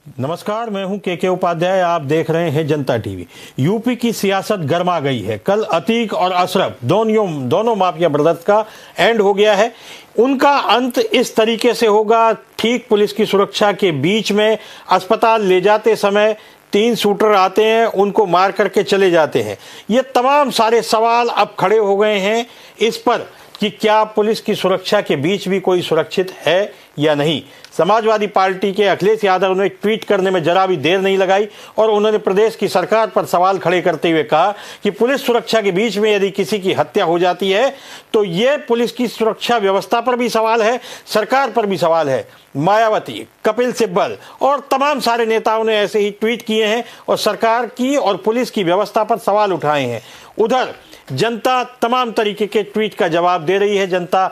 नमस्कार, मैं हूं के उपाध्याय। आप देख रहे हैं जनता टीवी। यूपी की सियासत गर्मा गई है। कल अतीक और अशरफ दोनों माफिया ब्रदर्स का एंड हो गया है। उनका अंत इस तरीके से होगा, ठीक पुलिस की सुरक्षा के बीच में अस्पताल ले जाते समय 3 शूटर आते हैं, उनको मार करके चले जाते हैं। ये तमाम सारे सवाल अब खड़े हो गए हैं इस पर कि क्या पुलिस की सुरक्षा के बीच भी कोई सुरक्षित है या नहीं। समाजवादी पार्टी के अखिलेश यादव ने ट्वीट करने में जरा भी देर नहीं लगाई और उन्होंने प्रदेश की सरकार पर सवाल खड़े करते हुए कहा कि पुलिस सुरक्षा के बीच में यदि किसी की हत्या हो जाती है तो ये पुलिस की सुरक्षा व्यवस्था पर भी सवाल है, सरकार पर भी सवाल है। मायावती, कपिल सिब्बल और तमाम सारे नेताओं ने ऐसे ही ट्वीट किए हैं और सरकार की और पुलिस की व्यवस्था पर सवाल उठाए हैं। उधर जनता तमाम तरीके के ट्वीट का जवाब दे रही है। जनता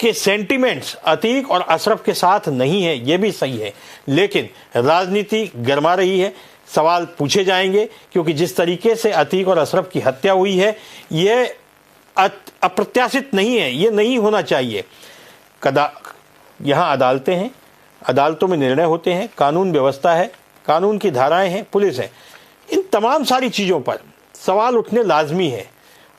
के सेंटिमेंट्स अतीक और अशरफ के साथ नहीं है, यह भी सही है, लेकिन राजनीति गरमा रही है। सवाल पूछे जाएंगे क्योंकि जिस तरीके से अतीक और अशरफ की हत्या हुई है यह अप्रत्याशित नहीं है, यह नहीं होना चाहिए। यहाँ अदालतें हैं, अदालतों में निर्णय होते हैं, कानून व्यवस्था है, कानून की धाराएं हैं, पुलिस है। इन तमाम सारी चीज़ों पर सवाल उठने लाजमी है।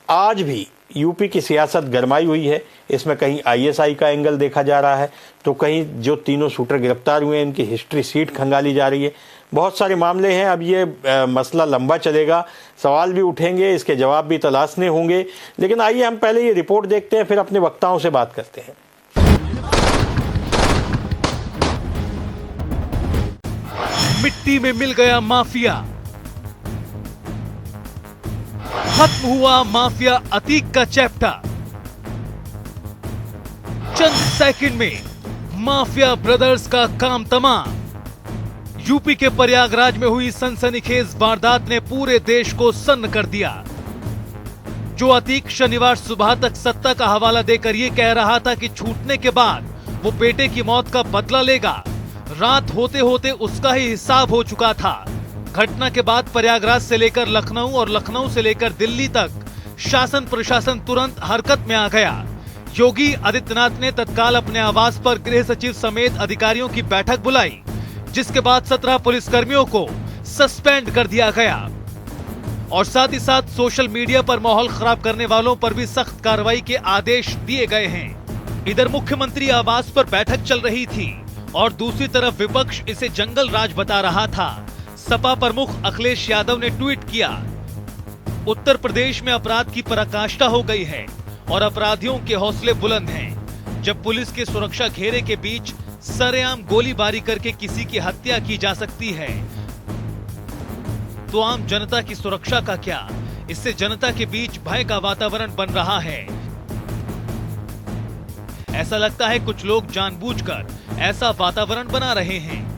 आज भी यूपी की सियासत गरमाई हुई है। इसमें कहीं आईएसआई का एंगल देखा जा रहा है तो कहीं जो तीनों शूटर गिरफ्तार हुए हैं इनकी हिस्ट्री सीट खंगाली जा रही है। बहुत सारे मामले हैं। अब ये मसला लंबा चलेगा, सवाल भी उठेंगे, इसके जवाब भी तलाशने होंगे। लेकिन आइए हम पहले ये रिपोर्ट देखते हैं, फिर अपने वक्ताओं से बात करते हैं। मिट्टी में मिल गया माफिया, खत्म हुआ माफिया अतीक का चैप्टर। चंद सेकंड में माफिया ब्रदर्स का काम तमाम। यूपी के प्रयागराज में हुई सनसनीखेज वारदात ने पूरे देश को सन्न कर दिया। जो अतीक शनिवार सुबह तक सत्ता का हवाला देकर यह कह रहा था कि छूटने के बाद वो बेटे की मौत का बदला लेगा, रात होते होते उसका ही हिसाब हो चुका था। घटना के बाद प्रयागराज से लेकर लखनऊ और लखनऊ से लेकर दिल्ली तक शासन प्रशासन तुरंत हरकत में आ गया। योगी आदित्यनाथ ने तत्काल अपने आवास पर गृह सचिव समेत अधिकारियों की बैठक बुलाई, जिसके बाद 17 पुलिसकर्मियों को सस्पेंड कर दिया गया और साथ ही साथ सोशल मीडिया पर माहौल खराब करने वालों पर भी सख्त कार्रवाई के आदेश दिए गए हैं। इधर मुख्यमंत्री आवास पर बैठक चल रही थी और दूसरी तरफ विपक्ष इसे जंगल राज बता रहा था। सपा प्रमुख अखिलेश यादव ने ट्वीट किया, उत्तर प्रदेश में अपराध की पराकाष्ठा हो गई है और अपराधियों के हौसले बुलंद हैं। जब पुलिस के सुरक्षा घेरे के बीच सरेआम गोलीबारी करके किसी की हत्या की जा सकती है तो आम जनता की सुरक्षा का क्या? इससे जनता के बीच भय का वातावरण बन रहा है। ऐसा लगता है कुछ लोग जानबूझकर ऐसा वातावरण बना रहे हैं।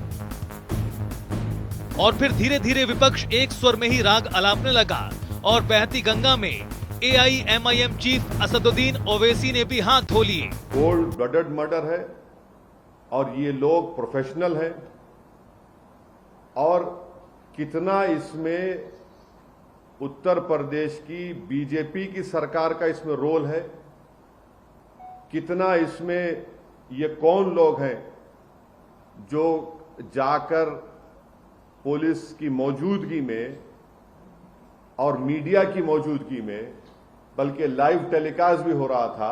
और फिर धीरे धीरे विपक्ष एक स्वर में ही राग अलापने लगा और बहती गंगा में AIMIM चीफ असदुद्दीन ओवैसी ने भी हाथ धो लिए। कोल्ड ब्लडेड मर्डर है और ये लोग प्रोफेशनल हैं और कितना इसमें उत्तर प्रदेश की बीजेपी की सरकार का इसमें रोल है, कितना इसमें ये कौन लोग हैं जो जाकर पुलिस की मौजूदगी में और मीडिया की मौजूदगी में, बल्कि लाइव टेलीकास्ट भी हो रहा था,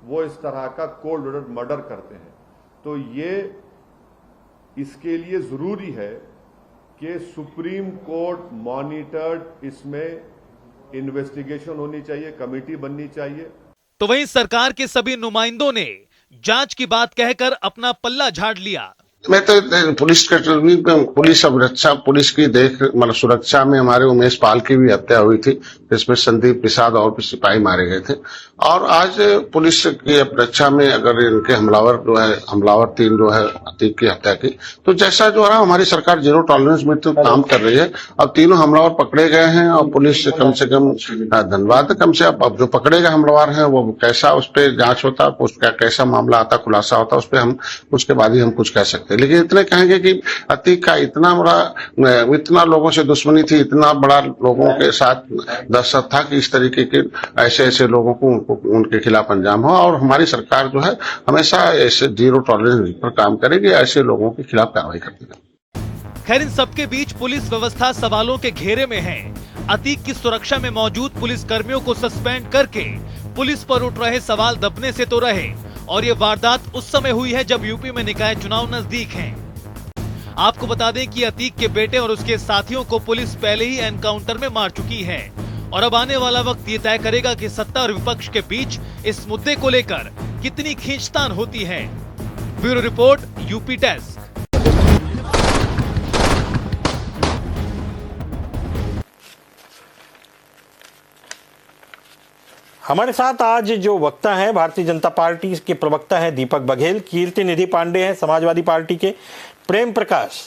वो इस तरह का कोल्ड ब्लडेड मर्डर करते हैं। तो ये इसके लिए जरूरी है कि सुप्रीम कोर्ट मॉनिटर्ड इसमें इन्वेस्टिगेशन होनी चाहिए, कमेटी बननी चाहिए। तो वहीं सरकार के सभी नुमाइंदों ने जांच की बात कहकर अपना पल्ला झाड़ लिया। मैं तो पुलिस पुलिस अब रक्षा पुलिस की मतलब सुरक्षा में हमारे उमेश पाल की भी हत्या हुई थी, जिसमें संदीप प्रसाद और भी सिपाही मारे गए थे। और आज पुलिस की रक्षा में अगर इनके हमलावर 3 जो है अतीक की हत्या की, तो जैसा जो रहा हमारी सरकार जीरो टॉलरेंस में तो काम कर रही है। अब तीनों हमलावर पकड़े गए हैं और पुलिस कम से कम धन्यवाद, कम से अब जो पकड़े गए हमलावर हैं वो कैसा उस पर जांच होता, उसका कैसा मामला आता, खुलासा होता, उस पर हम उसके बाद ही हम कुछ कह सकते हैं। लेकिन इतने कहेंगे कि अतीक का इतना लोगों से दुश्मनी थी, इतना बड़ा लोगों के साथ दहशत था कि इस तरीके के ऐसे लोगों को उनके खिलाफ अंजाम हो। और हमारी सरकार जो है हमेशा ऐसे जीरो टॉलरेंस पर काम करेगी, ऐसे लोगों के खिलाफ कार्रवाई करती है। खैर, इन सबके बीच पुलिस व्यवस्था सवालों के घेरे में है। अतीक की सुरक्षा में मौजूद पुलिस कर्मियों को सस्पेंड करके पुलिस पर उठ रहे सवाल दबने से तो रहे, और ये वारदात उस समय हुई है जब यूपी में निकाय चुनाव नजदीक हैं। आपको बता दें कि अतीक के बेटे और उसके साथियों को पुलिस पहले ही एनकाउंटर में मार चुकी है, और अब आने वाला वक्त ये तय करेगा कि सत्ता और विपक्ष के बीच इस मुद्दे को लेकर कितनी खींचतान होती है। Bureau report, UP desk. हमारे साथ आज जो वक्ता हैं, भारतीय जनता पार्टी के प्रवक्ता हैं दीपक बघेल, कीर्ति निधि पांडे हैं समाजवादी पार्टी के, प्रेम प्रकाश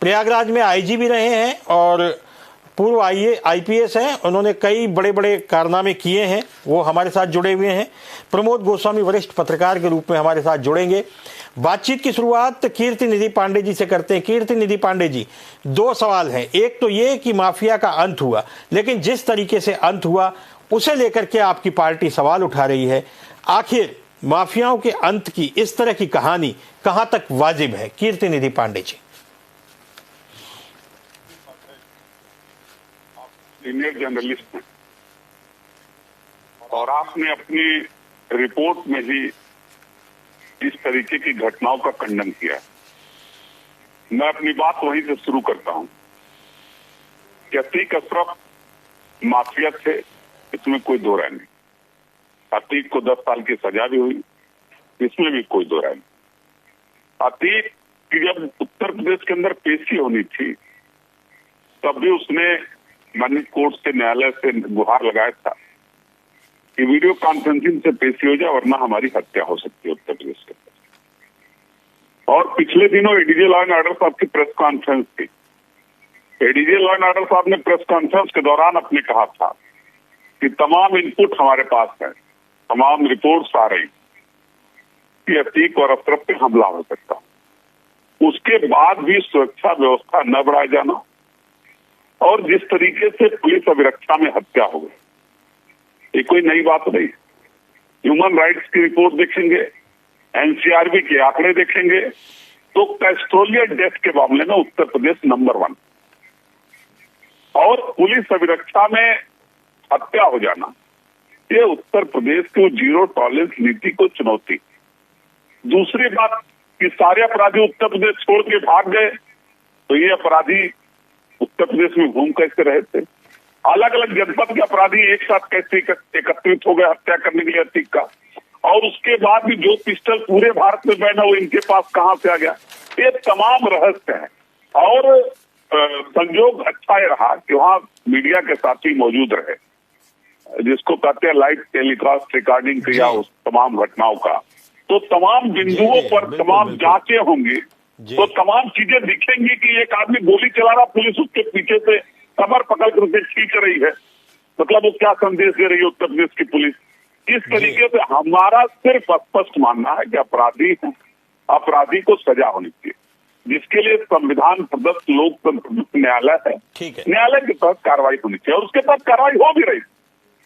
प्रयागराज में आईजी भी रहे हैं और पूर्व आईपीएस हैं, उन्होंने कई बड़े बड़े कारनामे किए हैं, वो हमारे साथ जुड़े हुए हैं। प्रमोद गोस्वामी वरिष्ठ पत्रकार के रूप में हमारे साथ जुड़ेंगे। बातचीत की शुरुआत कीर्ति निधि पांडे जी से करते हैं। कीर्ति निधि पांडे जी, दो सवाल हैं। एक तो ये कि माफिया का अंत हुआ, लेकिन जिस तरीके से अंत हुआ उसे लेकर के आपकी पार्टी सवाल उठा रही है। आखिर माफियाओं के अंत की इस तरह की कहानी कहां तक वाजिब है? कीर्ति निधि पांडे जी। सीनियर जर्नलिस्ट हैं और आपने अपनी रिपोर्ट में ही इस तरीके की घटनाओं का खंडन किया है। मैं अपनी बात वहीं से शुरू करता हूं कि अतीक अशरफ माफिया थे, इसमें कोई दो राय नहीं। अतीक को 10 साल की सजा भी हुई, इसमें भी कोई दो राय नहीं। अतीक की जब उत्तर प्रदेश के अंदर पेशी होनी थी तब भी उसने माननीय कोर्ट से, न्यायालय से गुहार लगाया था कि वीडियो कॉन्फ्रेंसिंग से पेशी हो जाए वरना हमारी हत्या हो सकती है उत्तर प्रदेश के अंदर। और पिछले दिनों एडीजी लॉ एंड ऑर्डर साहब की प्रेस कॉन्फ्रेंस थी। एडीजी लॉ एंड ऑर्डर साहब ने प्रेस कॉन्फ्रेंस के दौरान अपने कहा था कि तमाम इनपुट हमारे पास है, तमाम रिपोर्ट्स आ रही कि अतीक और अशरफ पे हमला हो सकता। उसके बाद भी सुरक्षा व्यवस्था न बढ़ाया जाना और जिस तरीके से पुलिस अभिरक्षा में हत्या हो गई, ये कोई नई बात नहीं। ह्यूमन राइट्स की रिपोर्ट देखेंगे, एनसीआरबी के आंकड़े देखेंगे तो कैस्ट्रोलियर डेथ के मामले में उत्तर प्रदेश नंबर 1 और पुलिस अभिरक्षा में हत्या हो जाना, ये उत्तर प्रदेश की जीरो टॉलरेंस नीति को चुनौती। दूसरी बात कि सारे अपराधी उत्तर प्रदेश छोड़ के भाग गए, तो ये अपराधी उत्तर प्रदेश में घूम कैसे रहे थे? अलग अलग जनपद के अपराधी एक साथ कैसे एकत्रित हो गए हत्या करने के लिए अतीक का? और उसके बाद भी जो पिस्टल पूरे भारत में बैन है वो इनके पास कहां से आ गया? ये तमाम रहस्य है। और संयोग अच्छा ही रहा कि वहां मीडिया के साथी मौजूद रहे, जिसको कहते हैं लाइव टेलीकास्ट रिकॉर्डिंग किया उस तमाम घटनाओं का। तो तमाम बिंदुओं पर तमाम जांचें होंगी, तो तमाम चीजें दिखेंगी कि एक आदमी गोली चला रहा, पुलिस उसके पीछे से कमर पकड़ कर उसे खींच रही है, मतलब वो क्या संदेश दे रही है उत्तर प्रदेश की पुलिस? इस तरीके से हमारा सिर्फ स्पष्ट मानना है कि अपराधी है, अपराधी को सजा होनी चाहिए, जिसके लिए संविधान प्रदत्त लोकतंत्र न्यायालय है, न्यायालय के तहत कार्रवाई होनी चाहिए और उसके तहत कार्रवाई हो भी रही।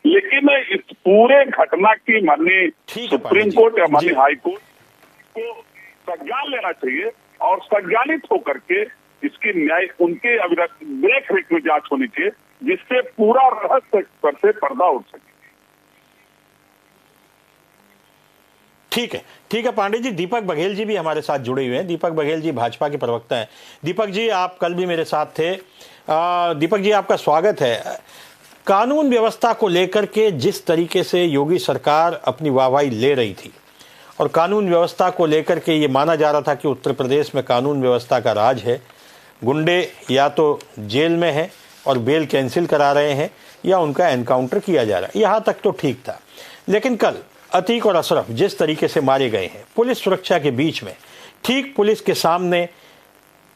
लेकिन इस पूरे घटना की माननीय सुप्रीम कोर्ट या माननीय हाई कोर्ट को संज्ञान लेना चाहिए और संज्ञानित होकर के इसकी न्याय उनके देख रेख में जांच होनी चाहिए, जिससे पूरा रहस्य पर से पर्दा उठ सके। ठीक है पांडे जी। दीपक बघेल जी भी हमारे साथ जुड़े हुए हैं। दीपक बघेल जी भाजपा के प्रवक्ता हैं। दीपक जी, आप कल भी मेरे साथ थे। दीपक जी, आपका स्वागत है। कानून व्यवस्था को लेकर के जिस तरीके से योगी सरकार अपनी वाहवाही ले रही थी और कानून व्यवस्था को लेकर के ये माना जा रहा था कि उत्तर प्रदेश में कानून व्यवस्था का राज है, गुंडे या तो जेल में हैं और बेल कैंसिल करा रहे हैं या उनका एनकाउंटर किया जा रहा है, यहाँ तक तो ठीक था। लेकिन कल अतीक और अशरफ जिस तरीके से मारे गए हैं पुलिस सुरक्षा के बीच में, ठीक पुलिस के सामने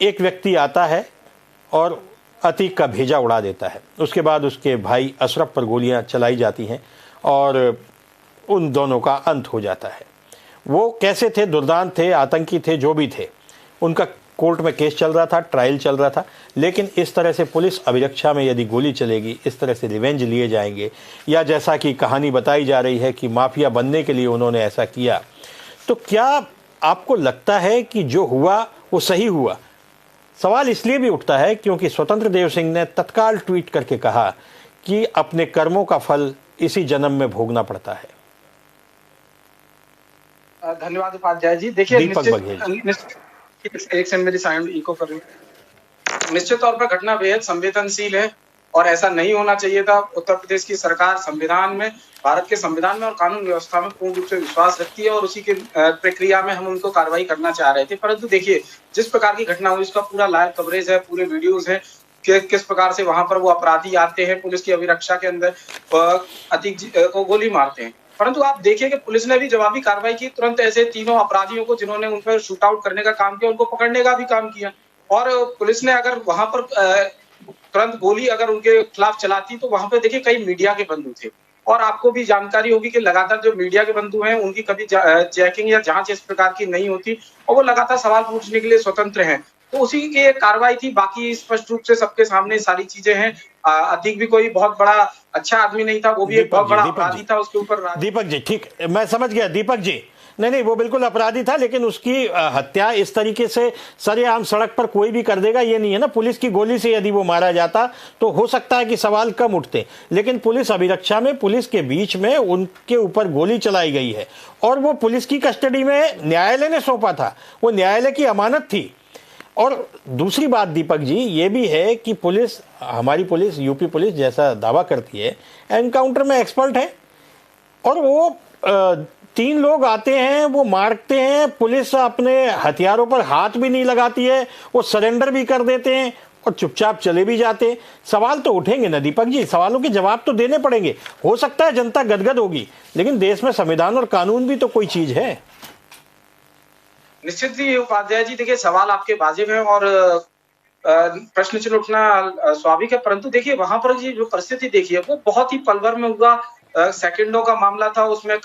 एक व्यक्ति आता है और अतीक का भेजा उड़ा देता है। उसके बाद उसके भाई अशरफ पर गोलियां चलाई जाती हैं और उन दोनों का अंत हो जाता है। वो कैसे थे, दुर्दांत थे, आतंकी थे, जो भी थे, उनका कोर्ट में केस चल रहा था, ट्रायल चल रहा था। लेकिन इस तरह से पुलिस अभिरक्षा में यदि गोली चलेगी, इस तरह से रिवेंज लिए जाएंगे, या जैसा कि कहानी बताई जा रही है कि माफिया बनने के लिए उन्होंने ऐसा किया, तो क्या आपको लगता है कि जो हुआ वो सही हुआ? सवाल इसलिए भी उठता है क्योंकि स्वतंत्र देव सिंह ने तत्काल ट्वीट करके कहा कि अपने कर्मों का फल इसी जन्म में भोगना पड़ता है। धन्यवाद उपाध्याय जी। देखिए, दीपक बघेल एक सेकंड, मेरी साउंड इको कर रही है। निश्चित तौर पर घटना बेहद संवेदनशील है और ऐसा नहीं होना चाहिए था। उत्तर प्रदेश की सरकार संविधान में, भारत के संविधान में और कानून व्यवस्था में पूर्ण रूप से विश्वास रखती है और उसी के प्रक्रिया में हम उनको कार्रवाई करना चाह रहे थे। परंतु देखिए, जिस प्रकार की घटना हुई उसका पूरा लाइव कवरेज है, पूरे वीडियोज है कि किस प्रकार से वहां पर वो अपराधी आते हैं, पुलिस की अभिरक्षा के अंदर अतीक को गोली मारते हैं। परंतु आप देखिए कि पुलिस ने भी जवाबी कार्रवाई की, तुरंत ऐसे तीनों अपराधियों को जिन्होंने उन पर शूट आउट करने का काम किया उनको पकड़ने का भी काम किया। और पुलिस ने अगर वहां पर तुरंत गोली अगर उनके खिलाफ चलाती तो वहां पे देखिए कई मीडिया के बंधु थे और आपको भी जानकारी होगी कि लगातार जो मीडिया के बंधु हैं उनकी कभी चेकिंग या जांच इस प्रकार की नहीं होती और वो लगातार सवाल पूछने के लिए स्वतंत्र हैं। तो उसी की कार्रवाई थी। बाकी स्पष्ट रूप से सबके सामने सारी चीजें हैं। अतीक भी कोई बहुत बड़ा अच्छा आदमी नहीं था, वो भी एक बहुत बड़ा अपराधी था। उसके ऊपर दीपक जी, ठीक, मैं समझ गया दीपक जी। नहीं, वो बिल्कुल अपराधी था, लेकिन उसकी हत्या इस तरीके से सरेआम सड़क पर कोई भी कर देगा ये नहीं है ना। पुलिस की गोली से यदि वो मारा जाता तो हो सकता है कि सवाल कम उठते, लेकिन पुलिस अभिरक्षा में, पुलिस के बीच में उनके ऊपर गोली चलाई गई है और वो पुलिस की कस्टडी में न्यायालय ने सौंपा था, वो न्यायालय की अमानत थी। और दूसरी बात दीपक जी ये भी है कि पुलिस, हमारी पुलिस, यूपी पुलिस जैसा दावा करती है एनकाउंटर में एक्सपर्ट है और वो 3 लोग आते हैं, वो मारते हैं, पुलिस अपने हथियारों पर हाथ भी नहीं लगाती है, वो सरेंडर भी कर देते हैं और चुपचाप चले भी जाते हैं। सवाल तो उठेंगे ना दीपक जी, सवालों के जवाब तो देने पड़ेंगे। हो सकता है जनता गदगद होगी, लेकिन देश में संविधान और कानून भी तो कोई चीज है। निश्चित ही उपाध्याय जी, देखिए सवाल आपके वाजिब हैं और प्रश्न चिन्ह उठना स्वाभाविक है। परंतु देखिए वहां पर जो परिस्थिति देखिए वो बहुत ही पलवर में हुआ, सेकंडों का मामला था। उसमें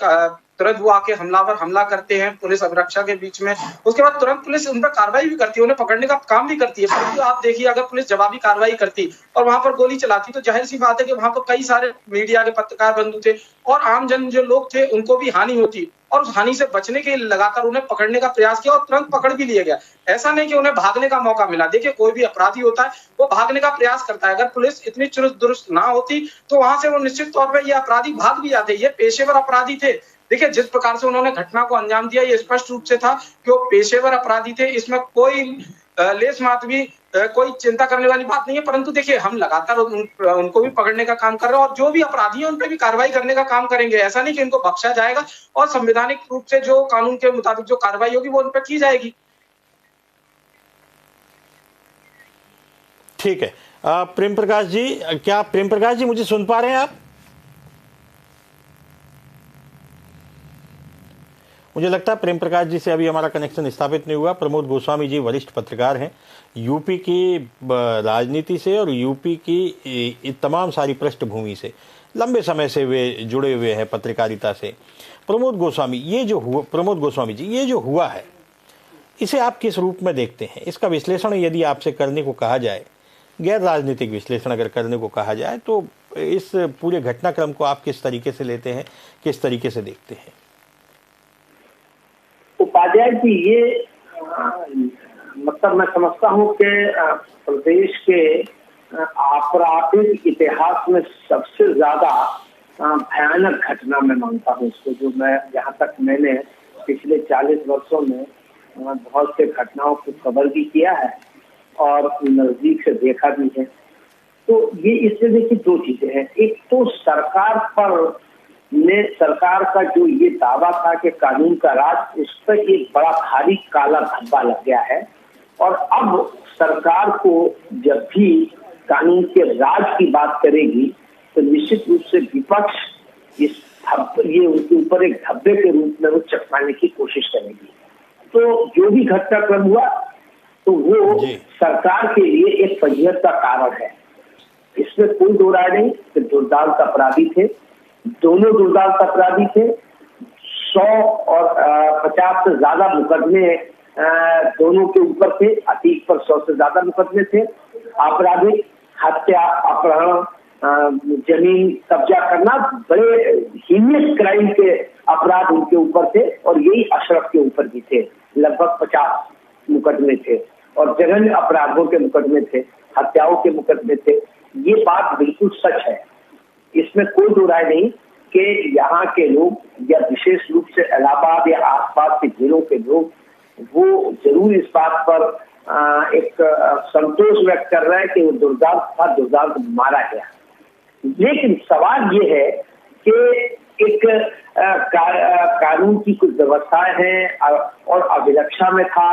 तुरंत वो आके हमला करते हैं पुलिस अभिरक्षा के बीच में। उसके बाद तुरंत पुलिस उन पर कार्रवाई भी करती है, उन्हें पकड़ने का काम भी करती है। परंतु आप देखिए, अगर पुलिस जवाबी कार्रवाई करती और वहां पर गोली चलाती तो जाहिर सी बात है कि वहां पर कई सारे मीडिया के पत्रकार बंधु थे और आम जन जो लोग थे उनको भी हानि होती और उस हानि से बचने के लिए लगातार उन्हें पकड़ने का प्रयास किया और तुरंत पकड़ भी लिया गया। ऐसा नहीं कि उन्हें भागने का मौका मिला। देखिए, कोई भी अपराधी होता है वो भागने का प्रयास करता है। अगर पुलिस इतनी चुस्त दुरुस्त ना होती तो वहां से वो निश्चित तौर पर ये अपराधी भाग भी जाते। ये पेशेवर अपराधी थे। देखिए, जिस प्रकार से उन्होंने घटना को अंजाम दिया ये स्पष्ट रूप से था कि वो पेशेवर अपराधी थे। इसमें कोई लेस मात्र भी कोई चिंता करने वाली बात नहीं है। परंतु देखिए, हम लगातार उनको भी पकड़ने का काम कर रहे हैं और जो भी अपराधी हैं उन पर भी कार्रवाई करने का काम करेंगे। ऐसा नहीं कि इनको बख्शा जाएगा और संवैधानिक रूप से जो कानून के मुताबिक जो कार्रवाई होगी वो उन पर की जाएगी। ठीक है। प्रेम प्रकाश जी, क्या प्रेम प्रकाश जी मुझे सुन पा रहे हैं आप? मुझे लगता है प्रेम प्रकाश जी से अभी हमारा कनेक्शन स्थापित नहीं हुआ। प्रमोद गोस्वामी जी वरिष्ठ पत्रकार हैं, यूपी की राजनीति से और यूपी की तमाम सारी पृष्ठभूमि से लंबे समय से वे जुड़े हुए हैं पत्रकारिता से। प्रमोद गोस्वामी जी, ये जो हुआ है इसे आप किस रूप में देखते हैं? इसका विश्लेषण यदि आपसे करने को कहा जाए, गैर राजनीतिक विश्लेषण अगर करने को कहा जाए, तो इस पूरे घटनाक्रम को आप किस तरीके से लेते हैं, किस तरीके से देखते हैं? उपाध्याय जी, ये मतलब मैं समझता हूँ कि प्रदेश के आपराधिक इतिहास में सबसे ज्यादा भयानक घटना मैं मानता हूँ इसको। जो मैं जहाँ तक मैंने पिछले 40 वर्षों में बहुत से घटनाओं को कवर भी किया है और नजदीक से देखा भी है। तो ये इससे देखिए 2 चीजें हैं। एक तो सरकार का जो ये दावा था कि कानून का राज, उस पर एक बड़ा भारी काला धब्बा लग गया है और अब सरकार को जब भी कानून के राज की बात करेगी तो निश्चित रूप से विपक्ष ये उनके ऊपर एक धब्बे के रूप में वो चटकाने की कोशिश करेगी। तो जो भी घटनाक्रम हुआ तो वो सरकार के लिए एक फजीहत का कारण है, इसमें कोई दो राय नहीं कि दुर्दांत अपराधी थे, दोनों दुर्दांत अपराधी थे। 100 और 50 से ज्यादा मुकदमे दोनों के ऊपर थे। अतीक पर 100 से ज्यादा मुकदमे थे। आपराधिक, हत्या, अपहरण, जमीन कब्जा करना, बड़े हीनियस क्राइम के अपराध उनके ऊपर थे और यही अशरफ के ऊपर भी थे। लगभग 50 मुकदमे थे और जघन्य अपराधों के मुकदमे थे, हत्याओं के मुकदमे थे। ये बात बिल्कुल सच है, इसमें कोई दो राय नहीं कि यहाँ के लोग या विशेष रूप से इलाहाबाद या आसपास के जिलों के लोग वो जरूर इस बात पर एक संतोष व्यक्त कर रहे हैं कि वो दुर्दांत मारा गया। लेकिन सवाल ये है कि एक कानून की कुछ व्यवस्थाएं हैं और अभिरक्षा में था,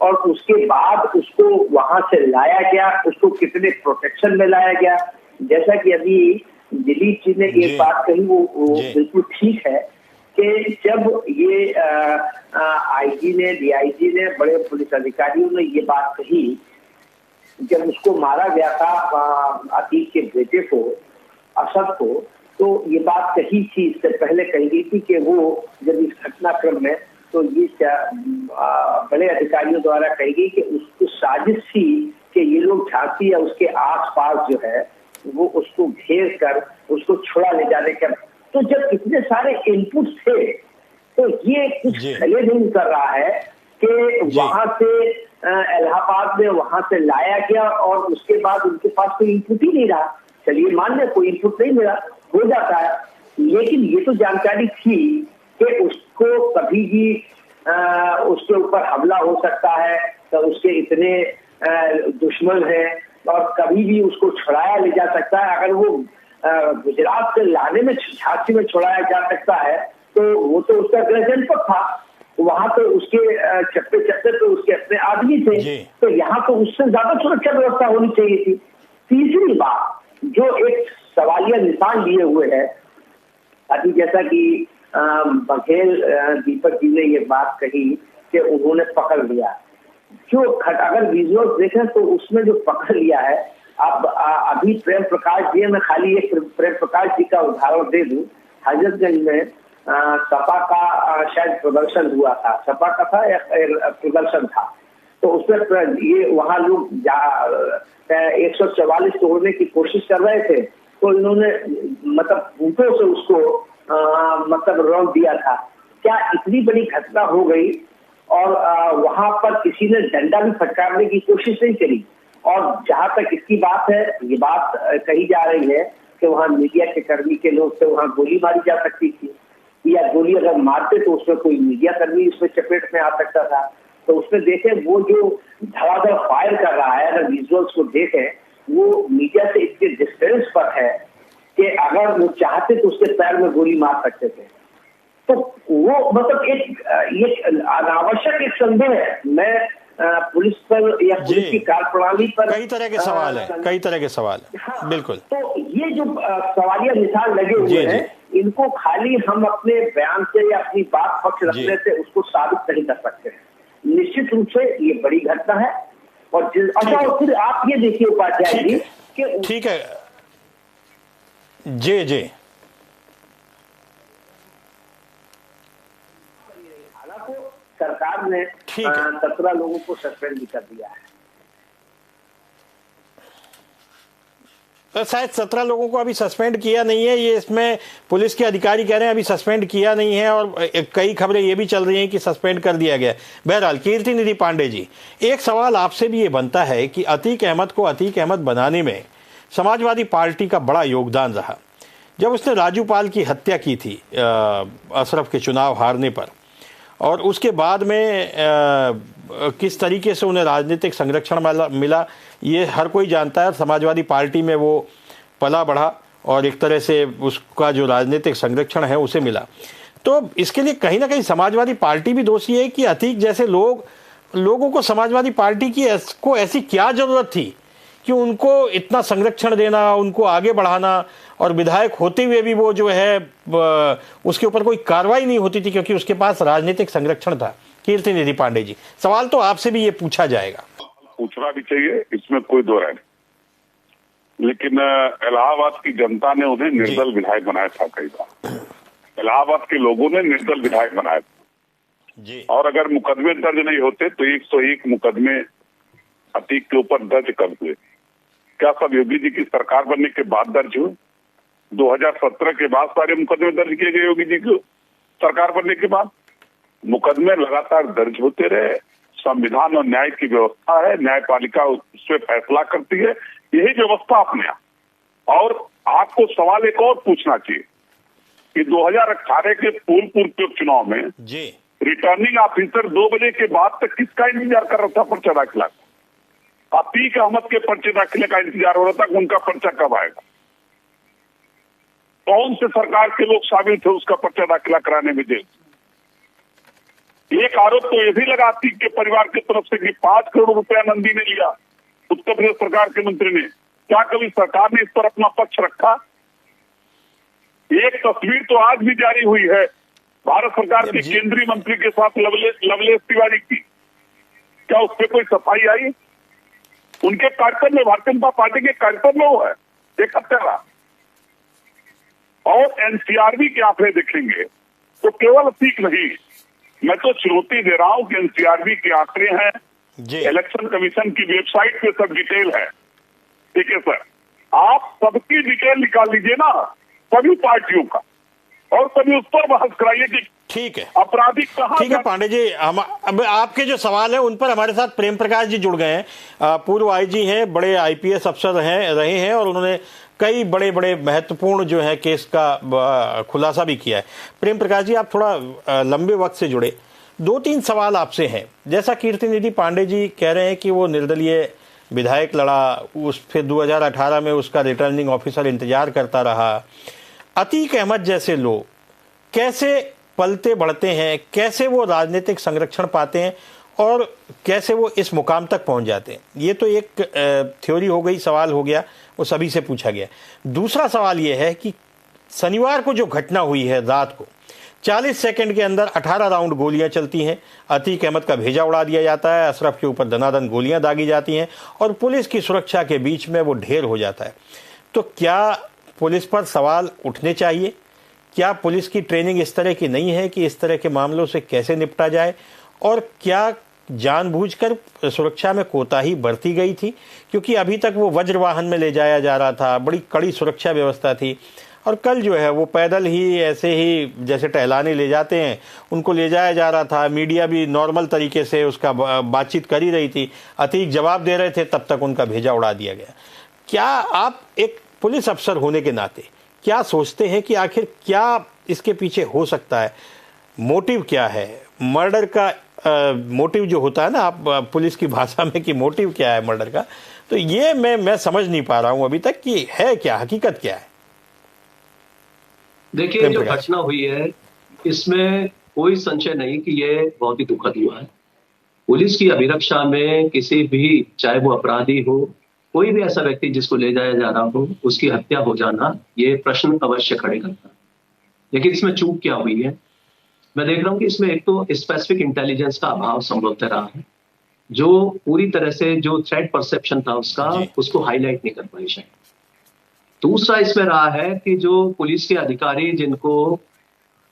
और उसके बाद उसको वहां से लाया गया, उसको कितने प्रोटेक्शन में लाया गया। जैसा कि अभी दिलीप जी ने एक बात कही, वो बिल्कुल ठीक है कि जब ये आईजी ने, डीआईजी ने, बड़े पुलिस अधिकारियों ने ये बात कही, जब उसको मारा गया था अतीक के बेटे को, असद को, तो ये बात कही थी, इससे पहले कही गई थी कि वो जब इस घटनाक्रम में, तो ये बड़े अधिकारियों द्वारा कही गई कि उसको साजिश थी कि ये लोग झांसी या उसके आसपास जो है वो उसको घेर कर उसको छुड़ा ले जाने का। तो जब इतने सारे इनपुट थे तो ये कुछ खले नहीं कर रहा है कि वहां से इलाहाबाद में वहां से लाया गया और उसके बाद उनके पास कोई इनपुट ही नहीं रहा। चलिए मान ले कोई इनपुट नहीं मिला, हो जाता है, लेकिन ये तो जानकारी थी कि उसको कभी भी उसके ऊपर हमला हो सकता है, तो उसके इतने दुश्मन हैं और कभी भी उसको छुड़ाया ले जा सकता है। अगर वो गुजरात से लाने में, झांसी में छुड़ाया जा सकता है, तो वो तो उसका गृह जनपद था, वहां तो उसके चप्पे चप्पे तो उसके अपने आदमी थे, तो यहाँ तो उससे ज्यादा सुरक्षा व्यवस्था होनी चाहिए थी। तीसरी बात जो एक सवालिया निशान लिए हुए है, अभी जैसा कि बघेल दीपक जी ने ये बात कही कि उन्होंने पकड़ लिया, जो अगर विजुअल देखें तो उसमें जो पकड़ लिया है, अब अभी प्रेम प्रकाश जी, मैं खाली एक प्रेम प्रकाश जी का उदाहरण दे दूं, हजरतगंज में सपा का शायद प्रदर्शन हुआ था, सपा का था या प्रदर्शन था, तो उसमें ये वहां लोग 144 तोड़ने की कोशिश कर रहे थे, तो इन्होंने मतलब बूटों से उसको मतलब रौंद दिया था। क्या इतनी बड़ी घटना हो गई और वहां पर किसी ने डंडा भी फटकारने की कोशिश नहीं करी। और जहां तक इसकी बात है, ये बात कही जा रही है कि वहां मीडिया के कर्मी के लोग से वहां गोली मारी जा सकती थी, या गोली अगर मारते तो उसमें कोई मीडिया कर्मी उसमें चपेट में आ सकता था। तो उसमें देखें वो जो धड़ाधड़ फायर कर रहा है, अगर विजुअल्स को देखें, वो मीडिया से इतने डिस्टेंस पर है कि अगर वो चाहते तो उसके पैर में गोली मार सकते थे। तो वो मतलब एक अनावश्यक एक संदेह है। मैं पुलिस पर या पुलिस की कार्यप्रणाली पर कई तरह के सवाल है, कई तरह के सवाल है। हाँ, बिल्कुल। तो ये जो सवालिया निशान लगे हुए हैं, इनको खाली हम अपने बयान से या अपनी बात पक्ष रखने से उसको साबित नहीं कर सकते हैं। निश्चित रूप से ये बड़ी घटना है। और अच्छा, फिर आप ये देखिए उपाध्याय जी कि ठीक है जी हालांकि सरकार ने 17 लोगों को सस्पेंड भी कर दिया है। शायद 17 लोगों को अभी सस्पेंड किया नहीं है, ये इसमें पुलिस के अधिकारी कह रहे हैं अभी सस्पेंड किया नहीं है, और कई खबरें ये भी चल रही हैं कि सस्पेंड कर दिया गया। बहरहाल कीर्ति निधि पांडे जी, एक सवाल आपसे भी ये बनता है कि अतीक अहमद को अतीक अहमद बनाने में समाजवादी पार्टी का बड़ा योगदान रहा। जब उसने राजू पाल की हत्या की थी अशरफ के चुनाव हारने पर, और उसके बाद में किस तरीके से उन्हें राजनीतिक संरक्षण मिला ये हर कोई जानता है। समाजवादी पार्टी में वो पला बढ़ा और एक तरह से उसका जो राजनीतिक संरक्षण है उसे मिला। तो इसके लिए कहीं ना कहीं समाजवादी पार्टी भी दोषी है कि अतीक जैसे लोगों को समाजवादी पार्टी की को ऐसी क्या जरूरत थी कि उनको इतना संरक्षण देना, उनको आगे बढ़ाना, और विधायक होते हुए भी वो जो है उसके ऊपर कोई कार्रवाई नहीं होती थी क्योंकि उसके पास राजनीतिक संरक्षण था। कीर्ति निधि पांडे जी, सवाल तो आपसे भी ये पूछा जाएगा। पूछना भी चाहिए, इसमें कोई दो राय नहीं, लेकिन इलाहाबाद की जनता ने उन्हें निर्दल विधायक बनाया था। कई बार इलाहाबाद के लोगों ने निर्दल विधायक बनाया था जी। और अगर मुकदमे दर्ज नहीं होते तो 101 मुकदमे अतीक के ऊपर दर्ज कर हुए। क्या सब योगी जी की सरकार बनने के बाद दर्ज हुए? 2017 के बाद सारे मुकदमे दर्ज किए गए योगी जी की सरकार बनने के बाद। मुकदमे लगातार दर्ज होते रहे, संविधान और न्याय की व्यवस्था है, न्यायपालिका उस पर फैसला करती है, यही व्यवस्था अपने यहाँ। और आपको सवाल एक और पूछना चाहिए कि 2018 के पूर्व चुनाव में जी रिटर्निंग ऑफिसर 2 बजे के बाद तक किसका इंतजार कर रहा था पर्चा दाखिला? अतीक अहमद के पर्चे दाखिले का इंतजार हो रहा था कि उनका पर्चा कब आएगा। कौन से सरकार के लोग शामिल थे उसका पर्चा दाखिला कराने में? जेल। एक आरोप तो ये भी लगा अतीक के परिवार की तरफ से कि 5 करोड़ रुपया नंदी ने लिया उत्तर प्रदेश सरकार के मंत्री ने। क्या कभी सरकार ने इस पर अपना पक्ष रखा? एक तस्वीर तो आज भी जारी हुई है भारत सरकार के केंद्रीय मंत्री के साथ लवलेश तिवारी की। क्या उस पर कोई सफाई आई? उनके कार्यक्रम में, भारतीय जनता पार्टी के कार्यक्रम में वो है एक हत्यारा। और एनसीआरबी के आंकड़े देखेंगे तो केवल अतीक नहीं, मैं तो चुनौती दे रहा हूं कि एनसीआरबी के आंकड़े हैं, इलेक्शन कमीशन की वेबसाइट पे सब डिटेल है। ठीक है सर, आप सबकी डिटेल निकाल लीजिए ना, सभी पार्टियों का, और कभी उस पर बहस कराइए कि ठीक है अपराधी कहाँ। ठीक है पांडे जी, हम अब आपके जो सवाल है उन पर हमारे साथ प्रेम प्रकाश जी जुड़ गए हैं। पूर्व आईजी हैं, बड़े आईपीएस अफसर रहे हैं और उन्होंने कई बड़े बड़े महत्वपूर्ण जो है केस का खुलासा भी किया है। प्रेम प्रकाश जी, आप थोड़ा लंबे वक्त से जुड़े, 2-3 सवाल आपसे हैं। जैसा कीर्ति निधि पांडे जी कह रहे हैं कि वो निर्दलीय विधायक लड़ा, फिर 2018 में उसका रिटर्निंग ऑफिसर इंतजार करता रहा। अतीक अहमद जैसे लोग कैसे पलते बढ़ते हैं, कैसे वो राजनीतिक संरक्षण पाते हैं और कैसे वो इस मुकाम तक पहुंच जाते हैं? ये तो एक थ्योरी हो गई, सवाल हो गया, वो सभी से पूछा गया। दूसरा सवाल ये है कि शनिवार को जो घटना हुई है, रात को 40 सेकंड के अंदर 18 राउंड गोलियां चलती हैं, अतीक अहमद का भेजा उड़ा दिया जाता है, अशरफ के ऊपर दनादन गोलियां दागी जाती हैं और पुलिस की सुरक्षा के बीच में वो ढेर हो जाता है। तो क्या पुलिस पर सवाल उठने चाहिए? क्या पुलिस की ट्रेनिंग इस तरह की नहीं है कि इस तरह के मामलों से कैसे निपटा जाए? और क्या जानबूझकर सुरक्षा में कोताही बरती गई थी? क्योंकि अभी तक वो वज्र वाहन में ले जाया जा रहा था, बड़ी कड़ी सुरक्षा व्यवस्था थी, और कल जो है वो पैदल ही, ऐसे ही जैसे टहलाने ले जाते हैं, उनको ले जाया जा रहा था। मीडिया भी नॉर्मल तरीके से उसका बातचीत कर ही रही थी, अतीक जवाब दे रहे थे, तब तक उनका भेजा उड़ा दिया गया। क्या आप एक पुलिस अफसर होने के नाते क्या सोचते हैं कि आखिर क्या इसके पीछे हो सकता है? मोटिव क्या है? मर्डर का मोटिव जो होता है ना, आप पुलिस की भाषा में, कि मोटिव क्या है मर्डर का, तो ये मैं समझ नहीं पा रहा हूं अभी तक कि है क्या, हकीकत क्या है। देखिए, जो घटना हुई है इसमें कोई संशय नहीं कि ये बहुत ही दुखद हुआ है। पुलिस की अभिरक्षा में किसी भी, चाहे वो अपराधी हो, कोई भी ऐसा व्यक्ति जिसको ले जाया जा रहा हो, उसकी हत्या हो जाना, ये प्रश्न अवश्य खड़े करता है। लेकिन इसमें चूक क्या हुई है? मैं देख रहा हूं कि इसमें एक तो स्पेसिफिक इंटेलिजेंस का अभाव संभवतः रहा है, जो पूरी तरह से जो थ्रेट परसेप्शन था उसको हाईलाइट नहीं कर पाई शायद। दूसरा इसमें रहा है कि जो पुलिस के अधिकारी, जिनको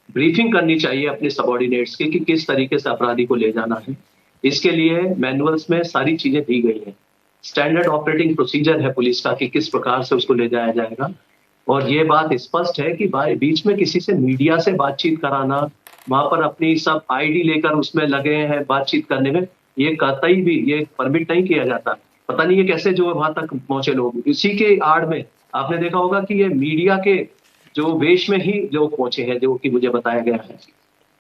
ब्रीफिंग करनी चाहिए अपने सबॉर्डिनेट्स की कि किस तरीके से अपराधी को ले जाना है, इसके लिए मैनुअल्स में सारी चीजें दी गई हैं। स्टैंडर्ड ऑपरेटिंग प्रोसीजर है पुलिस का कि किस प्रकार से उसको ले जाया जाएगा। और ये बात स्पष्ट है कि बीच में किसी से मीडिया से बातचीत कराना, वहां पर अपनी सब आईडी लेकर उसमें लगे हैं बातचीत करने में, ये कतई भी ये परमिट नहीं किया जाता। पता नहीं ये कैसे जो वहां तक पहुंचे लोग। इसी के आड़ में आपने देखा होगा कि ये मीडिया के जो वेश में ही लोग पहुंचे हैं, जो कि मुझे बताया गया है।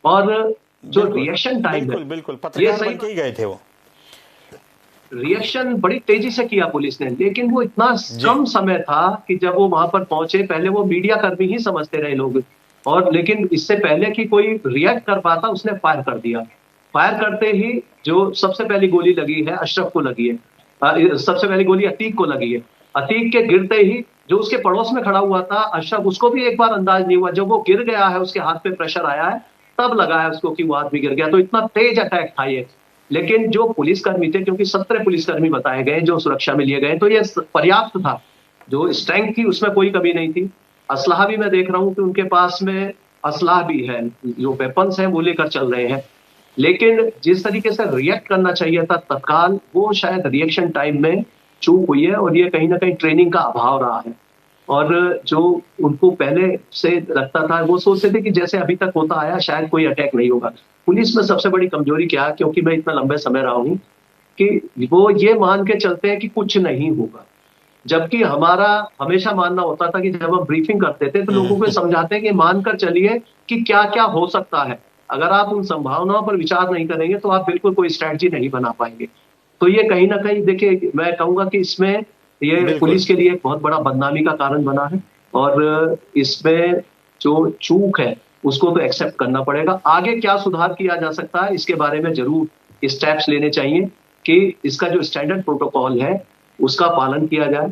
और जो रिएक्शन टाइम है, बिल्कुल पत्रकार बन के ही गए थे वो, रिएक्शन बड़ी तेजी से किया पुलिस ने, लेकिन वो इतना कम समय था कि जब वो वहां पर पहुंचे, पहले वो मीडिया कर्मी ही समझते रहे लोग, और लेकिन इससे पहले कि कोई रिएक्ट कर पाता उसने फायर कर दिया। फायर करते ही जो सबसे पहली गोली लगी है अशरफ को लगी है, सबसे पहली गोली अतीक को लगी है। अतीक के गिरते ही जो उसके पड़ोस में खड़ा हुआ था अशरफ, उसको भी एक बार अंदाज नहीं हुआ, जब वो गिर गया है, उसके हाथ पे प्रेशर आया है, तब लगा है उसको कि वो आदमी गिर गया। तो इतना तेज अटैक था ये। लेकिन जो पुलिसकर्मी थे, क्योंकि 17 पुलिसकर्मी बताए गए जो सुरक्षा में लिए गए, तो ये पर्याप्त था। जो स्ट्रेंथ थी उसमें कोई कमी नहीं थी। असलाह भी मैं देख रहा हूं कि उनके पास में असलाह भी है, जो वेपन्स हैं वो लेकर चल रहे हैं। लेकिन जिस तरीके से रिएक्ट करना चाहिए था तत्काल, वो शायद रिएक्शन टाइम में चूक हुई है, और ये कहीं ना कहीं ट्रेनिंग का अभाव रहा है। और जो उनको पहले से लगता था वो सोचते थे कि जैसे अभी तक होता आया शायद कोई अटैक नहीं होगा। पुलिस में सबसे बड़ी कमजोरी क्या है, क्योंकि मैं इतना लंबे समय रहा हूं, कि वो ये मान के चलते हैं कि कुछ नहीं होगा, जबकि हमारा हमेशा मानना होता था कि जब हम ब्रीफिंग करते थे तो लोगों को समझाते हैं कि मानकर चलिए कि क्या क्या हो सकता है। अगर आप उन संभावनाओं पर विचार नहीं करेंगे तो आप बिल्कुल कोई स्ट्रैटेजी नहीं बना पाएंगे। तो ये कहीं ना कहीं देखिए, मैं कहूंगा कि इसमें ये पुलिस के लिए एक बहुत बड़ा बदनामी का कारण बना है, और इसमें जो चूक है उसको तो एक्सेप्ट करना पड़ेगा। आगे क्या सुधार किया जा सकता है इसके बारे में जरूर स्टेप्स लेने चाहिए कि इसका जो स्टैंडर्ड प्रोटोकॉल है उसका पालन किया जाए,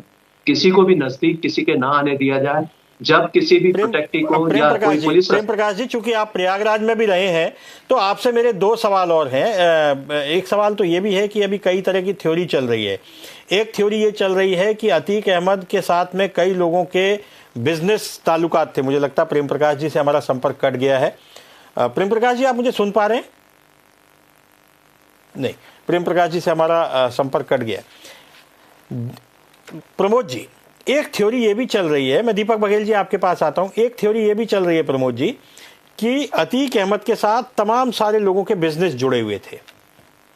किसी को भी नजदीक किसी के ना आने दिया जाए। जब किसी भी प्रोटेक्टी को या कोई पुलिस। प्रेम प्रकाश जी, चूंकि आप प्रयागराज में भी रहे हैं तो आपसे मेरे दो सवाल और हैं। एक सवाल तो ये भी है कि अभी कई तरह की थ्योरी चल रही है। एक थ्योरी ये चल रही है कि अतीक अहमद के साथ में कई लोगों के बिजनेस ताल्लुकात थे। मुझे लगता है प्रेम प्रकाश जी से हमारा संपर्क कट गया है। प्रेम प्रकाश जी, आप मुझे सुन पा रहे हैं? नहीं, प्रेम प्रकाश जी से हमारा संपर्क कट गया। प्रमोद जी, एक थ्योरी ये भी चल रही है, मैं दीपक बघेल जी आपके पास आता हूं। एक थ्योरी ये भी चल रही है प्रमोद जी कि अतीक अहमद के साथ तमाम सारे लोगों के बिजनेस जुड़े हुए थे।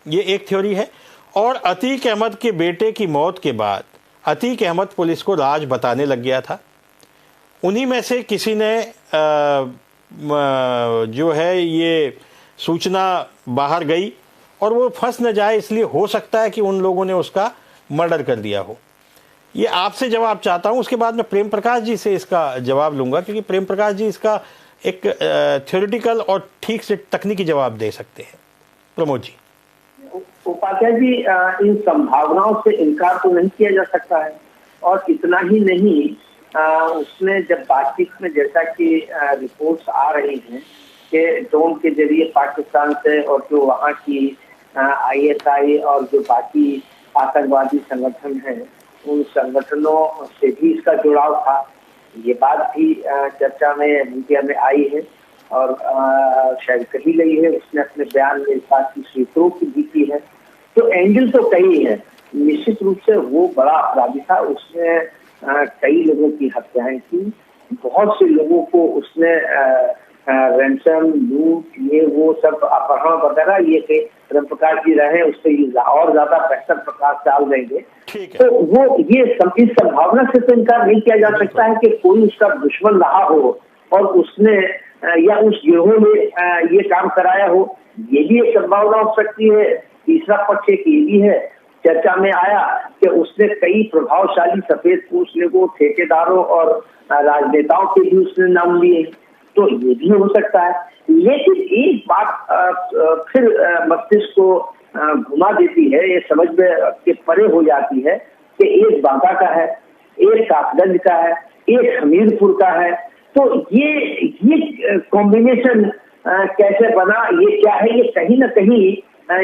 ये एक थ्योरी है। और अतीक अहमद के बेटे की मौत के बाद अतीक अहमद पुलिस को राज बताने लग गया था। उन्हीं में से किसी ने जो है ये सूचना बाहर गई और वो फंस न जाए इसलिए हो सकता है कि उन लोगों ने उसका मर्डर कर दिया हो। ये आपसे जवाब चाहता हूं, उसके बाद मैं प्रेम प्रकाश जी से इसका जवाब लूंगा, क्योंकि प्रेम प्रकाश जी इसका एक थ्योरेटिकल और ठीक से तकनीकी जवाब दे सकते हैं। प्रमोद जी। उपाध्याय जी, इन संभावनाओं से इनकार तो नहीं किया जा सकता है, और इतना ही नहीं, उसने जब बातचीत में जैसा कि रिपोर्ट्स आ रही हैं कि ड्रोन के जरिए पाकिस्तान से और जो वहाँ की ISI और जो बाकी आतंकवादी संगठन हैं उन संगठनों से भी इसका जुड़ाव था, ये बात भी चर्चा में मीडिया में आई है और शायद कही गई है। उसने अपने बयान में इस बात की स्वीकृति भी की है। तो एंगल तो कई है। निश्चित रूप से वो बड़ा अपराधी था। उसने कई लोगों की हत्याएं की, बहुत से लोगों को उसने रैंसम, लूट, ये वो सब अपहरण वगैरह, ये के प्रेम प्रकाश जी रहे उस पर और ज्यादा बेहतर प्रकाश डाल देंगे। तो वो ये इस संभावना से तो इनकार नहीं किया जा सकता है कि कोई उसका दुश्मन रहा हो और उसने या उस गिरोह ने ये काम कराया हो। ये भी एक संभावना हो सकती है। तीसरा पक्ष एक ये भी है, चर्चा में आया कि उसने कई प्रभावशाली सफेद पूछ लोगों, ठेकेदारों और राजनेताओं के भी उसने नाम लिए, तो ये भी हो सकता है। लेकिन एक बात फिर मस्तिष्क को घुमा देती है, ये समझ में के परे हो जाती है कि एक बांका का है, एक कासगंज का है, एक हमीरपुर का है। तो ये कॉम्बिनेशन कैसे बना, ये क्या है, ये कहीं ना कहीं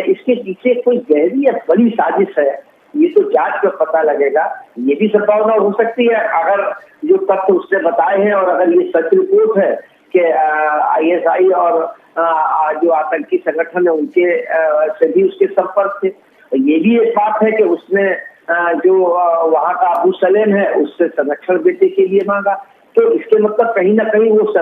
इसके पीछे कोई गहरी या बड़ी साजिश है। ये तो जांच में पता लगेगा। ये भी संभावना हो सकती है, अगर जो तथ्य उसने बताए हैं और अगर ये सच रिपोर्ट है कि ISI और जो आतंकी संगठन है उनके से भी उसके संपर्क थे। ये भी एक बात है कि उसने जो वहां का अबू सलेम है उससे संरक्षण बेटे के लिए मांगा। तो इसके मतलब कहीं ना कहीं वो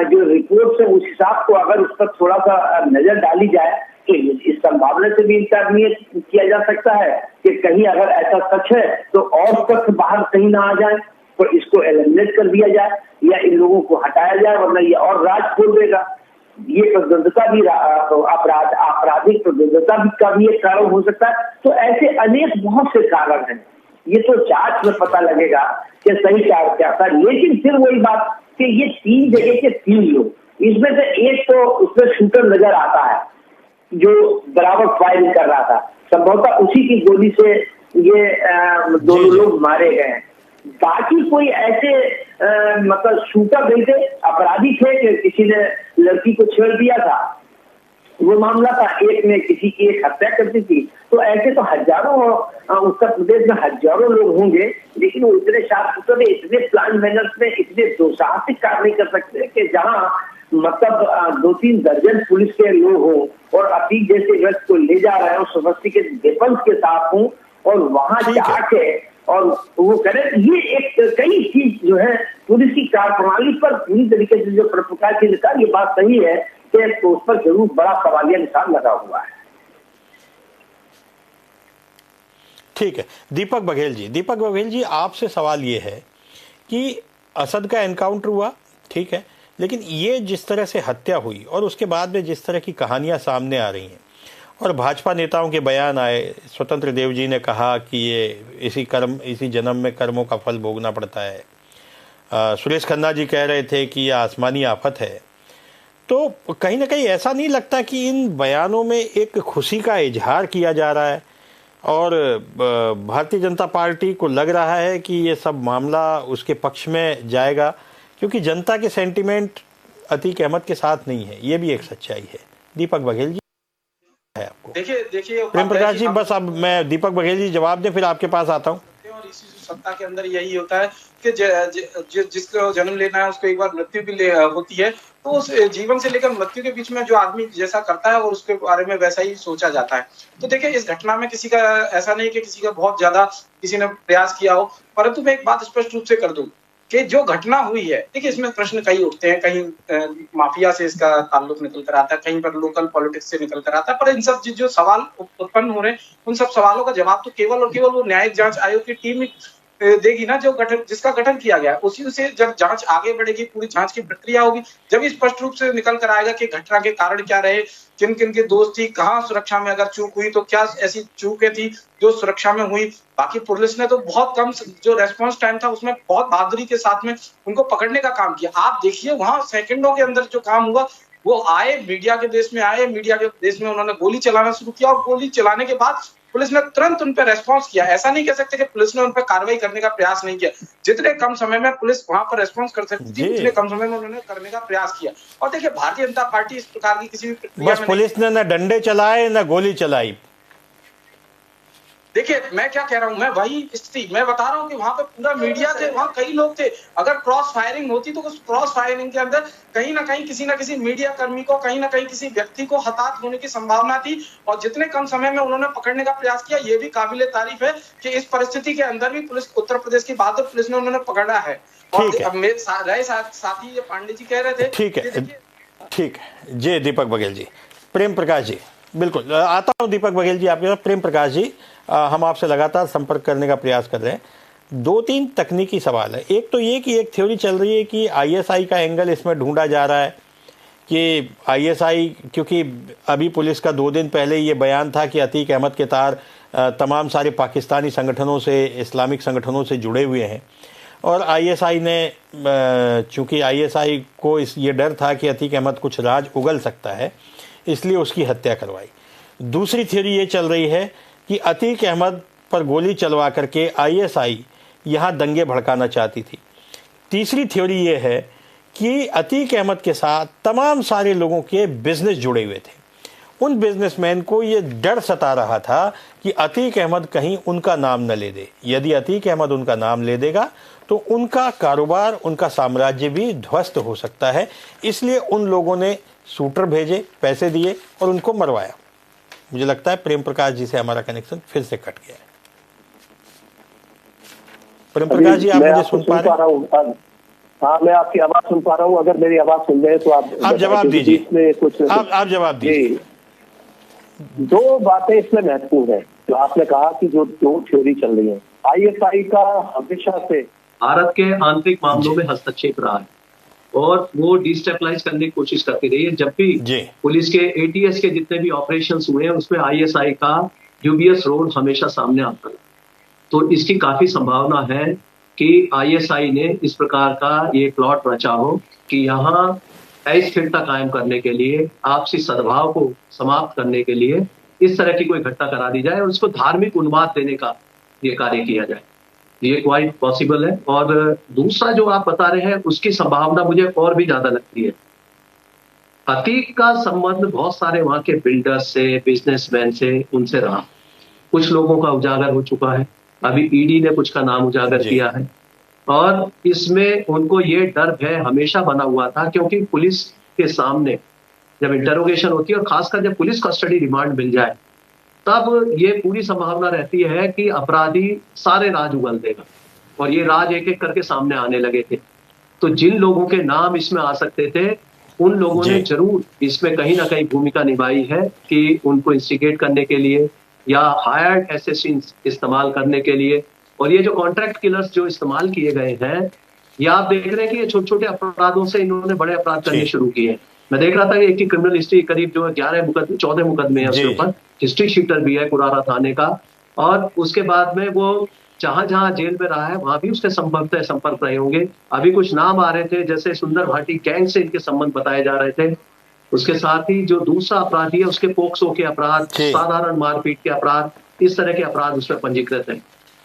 जो रिपोर्ट है उस हिसाब को अगर उस पर थोड़ा सा नजर डाली जाए तो इस संभावना से भी इनकार नहीं किया जा सकता है कि कहीं अगर ऐसा सच है तो और तथ्य बाहर कहीं ना आ जाए तो इसको एलिमिनेट कर दिया जाए या इन लोगों को हटाया जाए, वरना ये और राज खोल देगा। ये प्रबुद्धता भी आपराधिक प्रबुद्धता का भी एक कारण हो सकता है। तो ऐसे अनेक बहुत से कारण हैं। ये तो जांच में पता लगेगा कि सही क्या था। लेकिन फिर वही बात कि ये 3 जगह के 3 लोग, इसमें से एक तो उसमें शूटर नजर आता है जो बराबर फायरिंग कर रहा था। संभवतः उसी की गोली से ये दोनों लोग मारे गए हैं। बाकी कोई ऐसे मतलब शूटर नहीं थे, अपराधी थे कि किसी ने लड़की को छेड़ दिया था, वो मामला था। एक ने किसी की एक हत्या कर दी थी। तो ऐसे तो हजारों उत्तर प्रदेश में हजारों लोग होंगे, लेकिन वो इतने शास्त्र इतने प्लान मेहनत में इतने दुस्साहसिक कार्य नहीं कर सकते कि जहां मतलब 2-3 दर्जन पुलिस के लोग हों और अतीक जैसे व्यक्ति को ले जा रहे हो सोफिस्टिकेटेड वेपन्स के साथ हों और वहां जाके और वो कह रहे ये एक कई चीज जो है पुलिस की कार्यप्रणाली पर पूरी तरीके से जो प्रकार की लिखा, ये बात सही है कि तो उस पर जरूर बड़ा सवालिया निशान लगा हुआ है। ठीक है, दीपक बघेल जी आपसे सवाल ये है कि असद का एनकाउंटर हुआ, ठीक है, लेकिन ये जिस तरह से हत्या हुई और उसके बाद में जिस तरह की कहानियां सामने आ रही हैं और भाजपा नेताओं के बयान आए, स्वतंत्र देव जी ने कहा कि ये इसी जन्म में कर्मों का फल भोगना पड़ता है, सुरेश खन्ना जी कह रहे थे कि यह आसमानी आफत है, तो कहीं ना कहीं ऐसा नहीं लगता कि इन बयानों में एक खुशी का इजहार किया जा रहा है और भारतीय जनता पार्टी को लग रहा है कि ये सब मामला उसके पक्ष में जाएगा, क्योंकि जनता के सेंटिमेंट अतीक अहमद के साथ नहीं है, ये भी एक सच्चाई है। दीपक बघेल जी है आपको। देखिए प्रेम प्रकाश जी, बस अब मैं दीपक बघेल जी जवाब दें, फिर आपके पास आता हूँ। और इसी सत्ता के अंदर यही होता है कि जिसको जन्म लेना है उसको एक बार मृत्यु भी होती है, तो उस जीवन से लेकर मृत्यु के बीच में जो आदमी जैसा करता है और उसके बारे में वैसा ही सोचा जाता है। तो देखिए इस घटना में किसी का ऐसा नहीं कि किसी का बहुत ज्यादा किसी ने प्रयास किया हो, परंतु मैं एक बात स्पष्ट रूप से कर दूं कि जो घटना हुई है, देखिए इसमें प्रश्न कई उठते हैं, कहीं माफिया से इसका ताल्लुक निकल कर आता है, कहीं पर लोकल पॉलिटिक्स से निकल कर आता है, पर इन सब जो सवाल उत्पन्न हो रहे हैं उन सब सवालों का जवाब तो केवल और केवल वो न्यायिक जांच आयोग की टीम देगी ना, जो जिसका गठन किया गया है। उसी से जब जांच आगे बढ़ेगी, पूरी जांच की प्रक्रिया होगी, जब स्पष्ट रूप से निकल कर आएगा कि घटना के कारण क्या रहे, किन किन के दोस्त थी, कहां सुरक्षा में अगर चूक हुई तो क्या ऐसी चूकें थी जो सुरक्षा में हुई। बाकी पुलिस ने तो बहुत कम जो रेस्पॉन्स टाइम था उसमें बहुत बहादुरी के साथ में उनको पकड़ने का काम किया। आप देखिए वहां सेकंडों के अंदर जो काम हुआ, वो आए मीडिया के देश में आए, मीडिया के देश में उन्होंने गोली चलाना शुरू किया और गोली चलाने के बाद पुलिस ने तुरंत उन पर रेस्पॉन्स किया। ऐसा नहीं कह सकते कि पुलिस ने उन पर कार्रवाई करने का प्रयास नहीं किया, जितने कम समय में पुलिस वहां पर रेस्पॉन्स कर सकती थी उतने कम समय में उन्होंने करने का प्रयास किया। और देखिए भारतीय जनता पार्टी इस प्रकार की किसी भी प्रक्रिया में पुलिस ने न डंडे चलाए न गोली चलाई। देखिए मैं क्या कह रहा हूं, मैं वही स्थिति मैं बता रहा हूं कि वहां पे पूरा मीडिया थे, वहां कई लोग थे। अगर क्रॉस फायरिंग होती तो उस क्रॉस फायरिंग के अंदर कहीं ना कहीं किसी ना किसी मीडिया कर्मी को, कहीं ना कहीं किसी व्यक्ति को हताहत होने की संभावना थी, और जितने कम समय में उन्होंने पकड़ने का प्रयास किया, ये भी काबिले तारीफ है कि इस परिस्थिति के अंदर भी पुलिस, उत्तर प्रदेश की बहादुर पुलिस ने उन्होंने पकड़ा है। और मेरे साथी पांडे जी कह रहे थे, ठीक है जी दीपक बघेल जी। प्रेम प्रकाश जी, बिल्कुल आता हूँ दीपक बघेल जी आपके पास। प्रेम प्रकाश जी, हम आपसे लगातार संपर्क करने का प्रयास कर रहे हैं। 2-3 तकनीकी सवाल है। एक तो ये कि एक थ्योरी चल रही है कि आईएसआई का एंगल इसमें ढूंढा जा रहा है कि आईएसआई, क्योंकि अभी पुलिस का 2 दिन पहले ये बयान था कि अतीक अहमद के तार तमाम सारे पाकिस्तानी संगठनों से, इस्लामिक संगठनों से जुड़े हुए हैं, और आईएसआई ने, चूँकि आईएसआई को ये डर था कि अतीक अहमद कुछ राज उगल सकता है, इसलिए उसकी हत्या करवाई। दूसरी थ्योरी ये चल रही है कि अतीक अहमद पर गोली चलवा करके आईएसआई यहाँ दंगे भड़काना चाहती थी। तीसरी थ्योरी ये है कि अतीक अहमद के साथ तमाम सारे लोगों के बिजनेस जुड़े हुए थे। उन बिजनेसमैन को ये डर सता रहा था कि अतीक अहमद कहीं उनका नाम न ले दे। यदि अतीक अहमद उनका नाम ले देगा तो उनका कारोबार, उनका साम्राज्य भी ध्वस्त हो सकता है। इसलिए उन लोगों ने शूटर भेजे, पैसे दिए और उनको मरवाया। मुझे लगता है प्रेम प्रकाश जी से हमारा कनेक्शन फिर से कट गया है। प्रेम प्रकाश जी, आप मुझे सुन पा रहे हैं? हाँ, मैं आपकी आवाज सुन पा रहा हूँ। अगर मेरी आवाज सुन रहे हैं तो आप जवाब दीजिए। इसमें कुछ आप जवाब दीजिए। 2 बातें इसमें महत्वपूर्ण है जो आपने कहा कि जो 2 थ्योरी चल रही है। आईएसआई का हमेशा से भारत के आंतरिक मामलों में हस्तक्षेप रहा है और वो डिस्टेबलाइज करने की कोशिश करती रही है। जब भी पुलिस के एटीएस के जितने भी ऑपरेशंस हुए हैं उसमें आईएसआई का ड्यूबियस रोल हमेशा सामने आता है। तो इसकी काफी संभावना है कि आईएसआई ने इस प्रकार का ये प्लॉट रचा हो कि यहाँ अस्थिरता कायम करने के लिए, आपसी सद्भाव को समाप्त करने के लिए इस तरह की कोई घटना करा दी जाए और उसको धार्मिक उन्माद देने का ये कार्य किया जाए। ये क्वाइट पॉसिबल है। और दूसरा जो आप बता रहे हैं उसकी संभावना मुझे और भी ज्यादा लगती है। अतीक का संबंध बहुत सारे वहां के बिल्डर्स से, बिजनेसमैन से, उनसे रहा। कुछ लोगों का उजागर हो चुका है, अभी ईडी ने कुछ का नाम उजागर किया है, और इसमें उनको ये डर भय हमेशा बना हुआ था, क्योंकि पुलिस के सामने जब इंटरोगेशन होती है और खासकर जब पुलिस कस्टडी रिमांड मिल जाए तब ये पूरी संभावना रहती है कि अपराधी सारे राज उगल देगा, और ये राज एक एक करके सामने आने लगे थे। तो जिन लोगों के नाम इसमें आ सकते थे, उन लोगों ने जरूर इसमें कहीं ना कहीं भूमिका निभाई है कि उनको इंस्टिगेट करने के लिए या हायर्ड एसेसिन्स इस्तेमाल करने के लिए। और ये जो कॉन्ट्रैक्ट किलर्स जो इस्तेमाल किए गए हैं, ये आप देख रहे हैं कि ये छोटे छोटे अपराधों से इन्होंने बड़े अपराध करने शुरू किए हैं। मैं देख रहा था कि एक की क्रिमिनल हिस्ट्री करीब जो 14 मुकदमे हैं उसके ऊपर, हिस्ट्री शीटर भी है कुरारा थाने का। और उसके बाद में वो जहां जहां जेल में रहा है वहां भी उसके संपर्क रहे होंगे। अभी कुछ नाम आ रहे थे, जैसे सुंदर भाटी गैंग से इनके संबंध बताए जा रहे थे। उसके साथ ही जो दूसरा अपराधी है उसके पोक्सो के अपराध, साधारण मारपीट के अपराध, इस तरह के अपराध उसमें पंजीकृत है।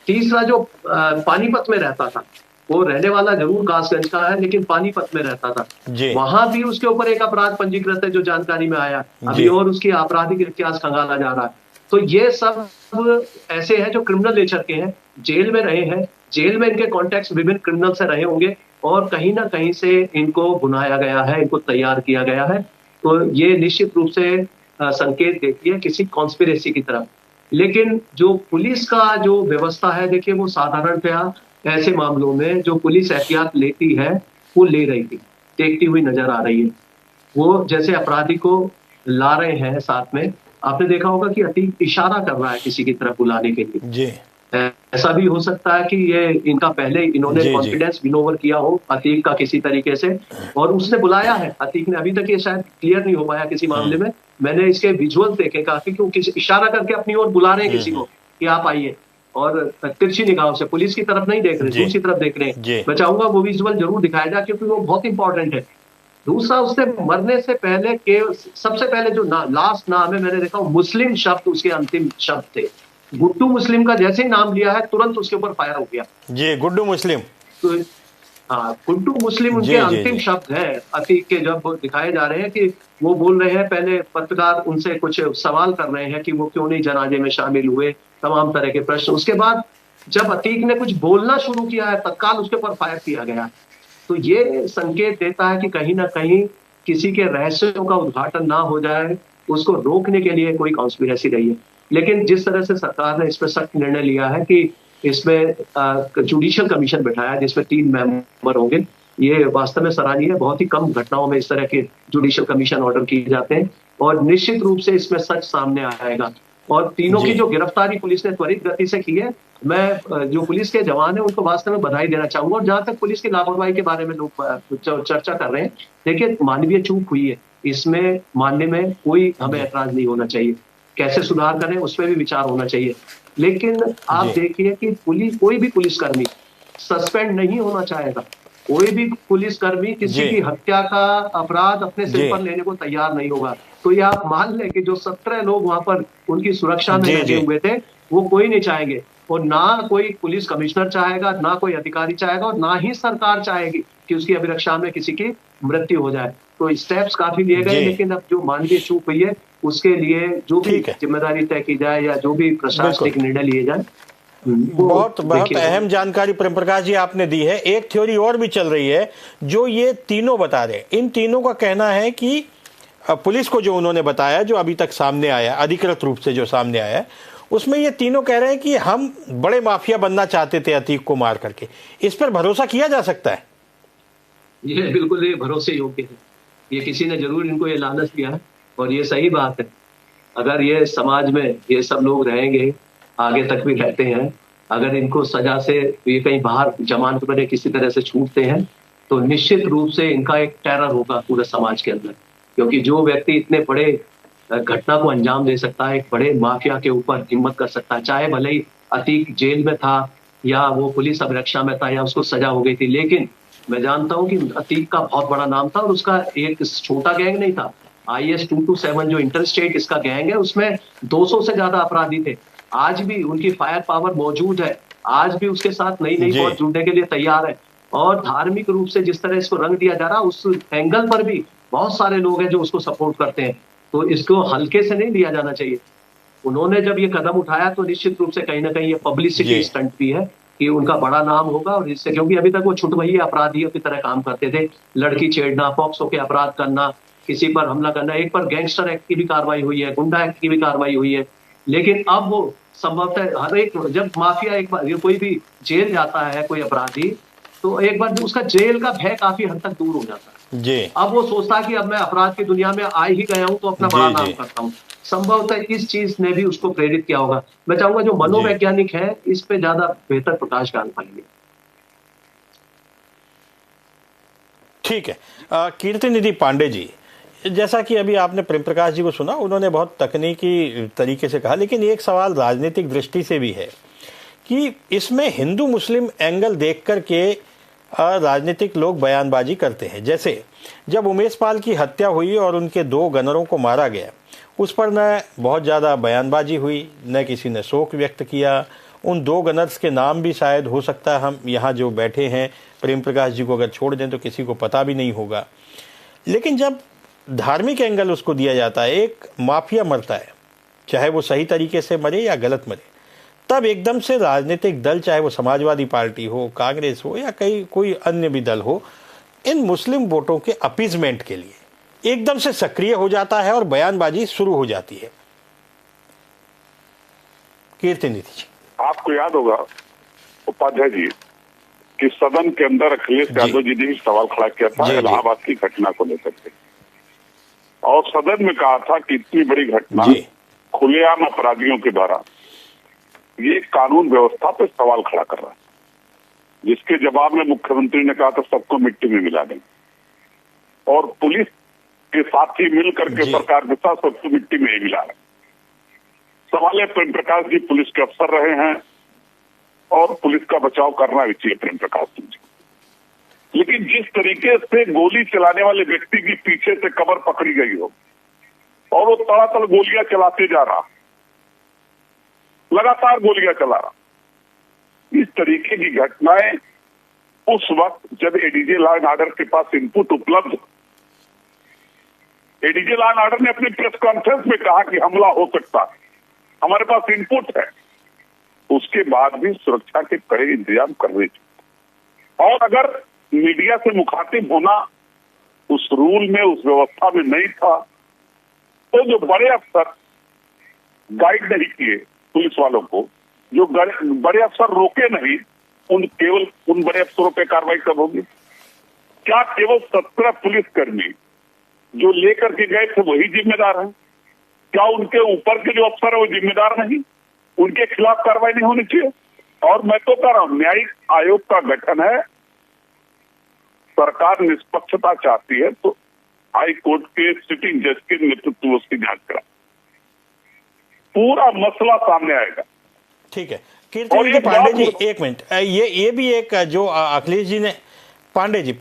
तीसरा जो पानीपत में रहता था, वो रहने वाला जरूर कासगंज का है लेकिन पानीपत में रहता था, वहां भी उसके ऊपर एक अपराध पंजीकृत है जो जानकारी में आया अभी, और उसकी आपराधिक इतिहास खंगाला जा रहा है। तो ये सब ऐसे हैं जो क्रिमिनल नेचर के हैं, जेल में रहे हैं, जेल में इनके कॉन्टेक्ट विभिन्न क्रिमिनल से रहे होंगे और कहीं ना कहीं से इनको बुनाया गया है, इनको तैयार किया गया है। तो ये निश्चित रूप से संकेत देती है किसी कॉन्स्पिरेसी की तरफ। लेकिन जो पुलिस का जो व्यवस्था है, देखिए वो साधारणतया ऐसे मामलों में जो पुलिस एहतियात लेती है वो ले रही थी, देखती हुई नजर आ रही है। वो जैसे अपराधी को ला रहे हैं साथ में, आपने देखा होगा कि अतीक इशारा कर रहा है किसी की तरफ बुलाने के लिए। ऐसा भी हो सकता है कि ये इनका पहले इन्होंने कॉन्फिडेंस विन ओवर किया हो अतीक का किसी तरीके से, और उसने बुलाया है अतीक ने। अभी तक ये शायद क्लियर नहीं हो पाया किसी मामले में, मैंने इसके विजुअल देखे काफी, क्योंकि इशारा करके अपनी ओर बुला रहे हैं किसी को कि आप आइए, और तिरछी निगाहों से पुलिस की तरफ नहीं देख रहे, दूसरी तरफ देख रहे हैं। मैं चाहूंगा वो विजुअल जरूर दिखाया जाए क्योंकि वो बहुत इंपॉर्टेंट है। दूसरा, उसने मरने से पहले के सबसे पहले जो लास्ट नाम है मैंने देखा मुस्लिम शब्द उसके अंतिम शब्द थे। गुड्डू मुस्लिम का जैसे ही नाम लिया है तुरंत उसके ऊपर फायर हो गया जी, गुड्डू मुस्लिम। तो हाँ, गुड्डू मुस्लिम उनके अंतिम शब्द है अतीक के, जब दिखाए जा रहे हैं कि वो बोल रहे हैं, पहले पत्रकार उनसे कुछ सवाल कर रहे हैं कि वो क्यों नहीं जनाजे में शामिल हुए, तमाम तरह के प्रश्न। उसके बाद जब अतीक ने कुछ बोलना शुरू किया है तत्काल उसके ऊपर फायर किया गया। तो ये संकेत देता है कि कहीं ना कहीं किसी के रहस्यों का उद्घाटन ना हो जाए, उसको रोकने के लिए कोई कॉन्स्पिरेसी रही है। लेकिन जिस तरह से सरकार ने इस पर सख्त निर्णय लिया है कि इसमें जुडिशियल कमीशन बैठाया जिसमें 3 मेंबर होंगे, ये वास्तव में सराहनीय है। बहुत ही कम घटनाओं में इस तरह के जुडिशियल कमीशन ऑर्डर किए जाते हैं और निश्चित रूप से इसमें सच सामने आएगा। और तीनों की जो गिरफ्तारी पुलिस ने त्वरित गति से की है, मैं जो पुलिस के जवान है उनको वास्तव में बधाई देना चाहूंगा। और जहां तक पुलिस की लापरवाही के बारे में लोग चर्चा कर रहे हैं, देखिए मानवीय चूक हुई है, इसमें मानने में कोई हमें ऐतराज नहीं होना चाहिए। कैसे सुधार करें उस पर भी विचार होना चाहिए। लेकिन आप देखिए कि कोई भी पुलिसकर्मी सस्पेंड नहीं होना चाहेगा, कोई भी पुलिसकर्मी किसी की हत्या का अपराध अपने सिर पर लेने को तैयार नहीं होगा। तो ये आप मान लें कि जो 17 लोग वहां पर उनकी सुरक्षा में लगे हुए थे वो कोई नहीं चाहेंगे, और ना कोई पुलिस कमिश्नर चाहेगा, ना कोई अधिकारी चाहेगा, और ना ही सरकार चाहेगी कि उसकी अभिरक्षा में किसी की मृत्यु हो जाए। तो स्टेप्स काफी लिए गए, लेकिन अब जो मानवीय चूक हुई है उसके लिए जो भी जिम्मेदारी तय की जाए या जो भी प्रशासनिक निर्णय लिए जाए। बहुत अहम जानकारी प्रेम प्रकाश जी आपने दी है। एक थ्योरी और भी चल रही है जो ये तीनों बता रहे हैं। इन तीनों का कहना है कि पुलिस को जो उन्होंने बताया, जो अभी तक सामने आया, अधिकृत रूप से जो सामने आया, उसमें ये तीनों कह रहे हैं कि हम बड़े माफिया बनना चाहते थे अतीक को मार करके। इस पर भरोसा किया जा सकता है? ये बिल्कुल ये भरोसे योग्य है। ये किसी ने जरूर इनको ये लालच दिया है और ये सही बात है। अगर ये समाज में ये सब लोग रहेंगे, आगे तक भी रहते हैं, अगर इनको सजा से ये कहीं बाहर जमानत पर किसी तरह से छूटते हैं तो निश्चित रूप से इनका एक टेरर होगा पूरे समाज के अंदर। क्योंकि जो व्यक्ति इतने बड़े घटना को अंजाम दे सकता है, एक बड़े माफिया के ऊपर हिम्मत कर सकता है, चाहे भले ही अतीक जेल में था या वो पुलिस अभिरक्षा में था या उसको सजा हो गई थी, लेकिन मैं जानता हूं कि अतीक का बहुत बड़ा नाम था और उसका एक छोटा गैंग नहीं था। IS 227 जो इंटर स्टेट इसका गैंग है, उसमें 200 से ज्यादा अपराधी थे। आज भी उनकी फायर पावर मौजूद है, आज भी उसके साथ नई नई फौज जुड़ने के लिए तैयार है। और धार्मिक रूप से जिस तरह इसको रंग दिया जा रहा है, उस एंगल पर भी बहुत सारे लोग हैं जो उसको सपोर्ट करते हैं। तो इसको हल्के से नहीं लिया जाना चाहिए। उन्होंने जब ये कदम उठाया तो निश्चित रूप से कहीं ना कहीं ये पब्लिसिटी स्टंट भी है कि उनका बड़ा नाम होगा। और इससे, क्योंकि अभी तक वो छुटभइये अपराधियों की तरह काम करते थे, लड़की छेड़ना, पॉक्सो के अपराध करना, किसी पर हमला करना। एक पर गैंगस्टर एक्ट की भी कार्रवाई हुई है, गुंडा एक्ट की भी कार्रवाई हुई है। लेकिन अब वो संभवतः हर एक, जब माफिया एक बार कोई भी जेल जाता है कोई अपराधी, तो एक बार उसका जेल का भय काफी हद तक दूर हो जाता है जी। अब वो सोचता है कि अब मैं अपराध की दुनिया में आ ही गया हूं तो अपना बड़ा नाम करता हूं। संभवतः इस चीज ने भी उसको प्रेरित किया होगा। मैं चाहूंगा जो मनोवैज्ञानिक है इस पे ज्यादा बेहतर प्रकाश डाल पाएंगे। ठीक है। कीर्ति निधि पांडे जी, जैसा कि अभी आपने प्रेम प्रकाश जी को सुना, उन्होंने बहुत तकनीकी तरीके से कहा, लेकिन एक सवाल राजनीतिक दृष्टि से भी है कि इसमें हिंदू मुस्लिम एंगल देख करके राजनीतिक लोग बयानबाजी करते हैं। जैसे जब उमेश पाल की हत्या हुई और उनके 2 गनरों को मारा गया, उस पर न बहुत ज़्यादा बयानबाजी हुई, न किसी ने शोक व्यक्त किया। उन 2 गनर्स के नाम भी शायद हो सकता है हम यहाँ जो बैठे हैं प्रेम प्रकाश जी को अगर छोड़ दें तो किसी को पता भी नहीं होगा। लेकिन जब धार्मिक एंगल उसको दिया जाता है, एक माफिया मरता है, चाहे वो सही तरीके से मरे या गलत मरे, तब एकदम से राजनीतिक दल, चाहे वो समाजवादी पार्टी हो, कांग्रेस हो या कोई अन्य भी दल हो, इन मुस्लिम वोटों के अपीजमेंट के लिए एकदम से सक्रिय हो जाता है और बयानबाजी शुरू हो जाती है। कीर्ति निधि जी, आपको याद होगा उपाध्याय जी कि सदन के अंदर अखिलेश यादव जी ने भी सवाल खड़ा किया था इलाहाबाद की घटना को लेकर के, और सदन में कहा था कि इतनी बड़ी घटना खुलेआम अपराधियों के द्वारा ये कानून व्यवस्था पे सवाल खड़ा कर रहा है, जिसके जवाब में मुख्यमंत्री ने कहा था सबको मिट्टी में मिला दें, और पुलिस के साथ ही मिलकर के सरकार के साथ सबको मिट्टी में ही मिला रहे। सवाल है, प्रेम प्रकाश जी पुलिस के अफसर रहे हैं और पुलिस का बचाव करना भी चाहिए प्रेम प्रकाश सिंह जी, लेकिन जिस तरीके से गोली चलाने वाले व्यक्ति की पीछे से कमर पकड़ी गई हो और वो तड़ातड़ गोलियां चलाते जा रहा, लगातार गोलियां चला रहा, इस तरीके की घटनाएं उस वक्त जब एडीजे लॉ एंड ऑर्डर के पास इनपुट उपलब्ध, एडीजे लॉ एंड ऑर्डर ने अपनी प्रेस कॉन्फ्रेंस में कहा कि हमला हो सकता है, हमारे पास इनपुट है, उसके बाद भी सुरक्षा के कड़े इंतजाम कर रहे थे। और अगर मीडिया से मुखातिब होना उस रूल में, उस व्यवस्था में नहीं था, तो जो बड़े अफसर गाइड नहीं किए पुलिस वालों को, जो बड़े अफसर रोके नहीं, केवल उन बड़े अफसरों पर कार्रवाई कब होगी? क्या केवल 17 पुलिसकर्मी जो लेकर के गए थे वही जिम्मेदार हैं? क्या उनके ऊपर के जो अफसर है वो जिम्मेदार नहीं? उनके खिलाफ कार्रवाई नहीं होनी चाहिए? और मैं तो कह रहा हूं, न्यायिक आयोग का गठन है, सरकार निष्पक्षता चाहती है तो हाई कोर्ट के सिटिंग जज के नेतृत्व में उसकी जांच करा, पूरा मसला सामने आएगा। ठीक है। कीर्ति पांडे जी, एक मिनट, ये भी एक जो अखिलेश जी ने, पांडे जी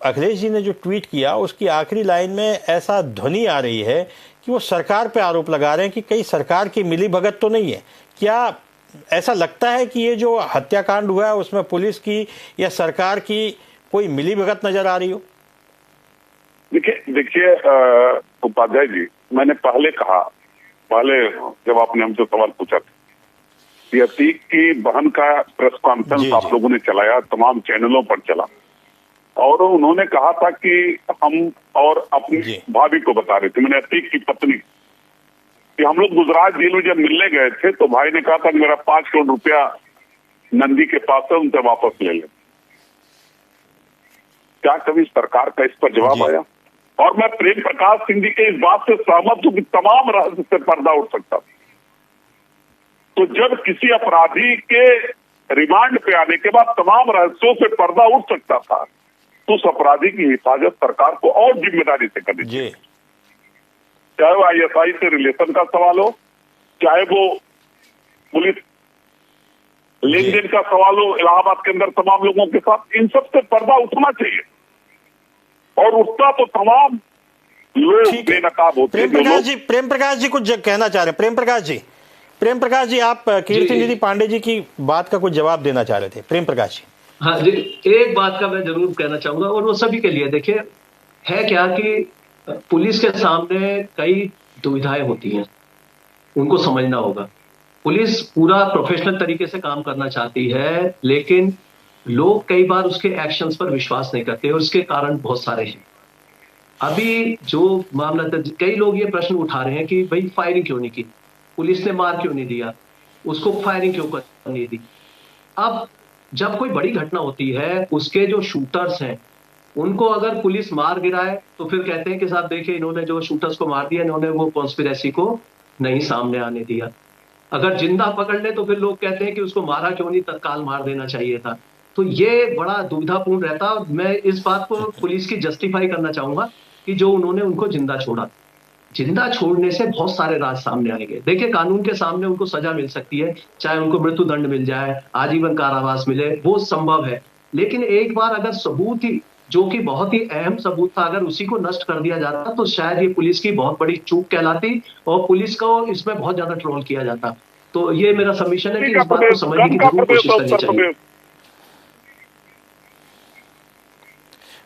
अखिलेश जी ने जो ट्वीट किया उसकी आखिरी लाइन में ऐसा ध्वनि आ रही है कि वो सरकार पे आरोप लगा रहे हैं कि कहीं सरकार की मिलीभगत तो नहीं है। क्या ऐसा लगता है कि ये जो हत्याकांड हुआ है उसमें पुलिस की या सरकार की कोई मिलीभगत नजर आ रही हो? देखिए उपाध्याय जी, मैंने पहले जब आपने हमसे सवाल पूछा था, कि अतीक की बहन का प्रेस कॉन्फ्रेंस आप लोगों ने चलाया, तमाम चैनलों पर चला, और उन्होंने कहा था कि हम और अपनी भाभी को बता रहे थे, मैंने अतीक की पत्नी, कि हम लोग गुजरात जेल में जब मिलने गए थे तो भाई ने कहा था कि मेरा 5 करोड़ रुपया नंदी के पास है, उनसे वापस ले ले। क्या कभी सरकार का इस पर जवाब आया? और मैं प्रेम प्रकाश सिंह जी के इस बात से सहमत हूं कि तमाम रहस्य से पर्दा उठ सकता। तो जब किसी अपराधी के रिमांड पे आने के बाद तमाम रहस्यों से पर्दा उठ सकता था, तो उस अपराधी की हिफाजत सरकार को और जिम्मेदारी से करनी चाहिए। चाहे वो आईएसआई से रिलेशन का सवाल हो, चाहे वो पुलिस लेन देन का सवाल हो इलाहाबाद के अंदर तमाम लोगों के साथ, इन सब से पर्दा उठना चाहिए, और उठता तो तमाम लोग बेनकाब होते हैं। प्रेम प्रकाश जी कुछ कहना चाह रहे हैं? प्रेम प्रकाश जी आप कीर्ति निधि पांडे जी की बात का कुछ जवाब देना चाह रहे थे। प्रेम प्रकाश जी। हाँ जी, एक बात का मैं जरूर कहना चाहूंगा, और वो सभी के लिए। देखिए, है क्या कि पुलिस के सामने कई दुविधाएं होती हैं, उनको समझना होगा। पुलिस पूरा प्रोफेशनल तरीके से काम करना चाहती है, लेकिन लोग कई बार उसके एक्शंस पर विश्वास नहीं करते, और उसके कारण बहुत सारे हैं। अभी जो मामला था, कई लोग ये प्रश्न उठा रहे हैं कि भाई फायरिंग क्यों नहीं की? पुलिस ने मार क्यों नहीं दिया, उसको फायरिंग क्यों करनी दी। अब जब कोई बड़ी घटना होती है, उसके जो शूटर्स हैं उनको अगर पुलिस मार गिराए तो फिर कहते हैं कि साहब देखिए इन्होंने जो शूटर्स को मार दिया, इन्होंने वो कॉन्स्पिरेसी को नहीं सामने आने दिया। अगर जिंदा पकड़ ले तो फिर लोग कहते हैं कि उसको मारा क्यों नहीं, तत्काल मार देना चाहिए था। तो ये बड़ा दुविधापूर्ण रहता। मैं इस बात को पुलिस की जस्टिफाई करना चाहूंगा कि जो उन्होंने उनको जिंदा छोड़ा, जिंदा छोड़ने से बहुत सारे राज सामने आएंगे। देखिए कानून के सामने उनको सजा मिल सकती है, चाहे उनको मृत्युदंड मिल जाए, आजीवन कारावास मिले, वो संभव है। लेकिन एक बार अगर सबूत ही, जो कि बहुत ही अहम सबूत था, अगर उसी को नष्ट कर दिया जाता तो शायद ये पुलिस की बहुत बड़ी चूक कहलाती और पुलिस को इसमें बहुत ज्यादा ट्रोल किया जाता। तो ये मेरा सबमिशन है कि इस बात को समझने की जरूर कोशिश करनी चाहिए।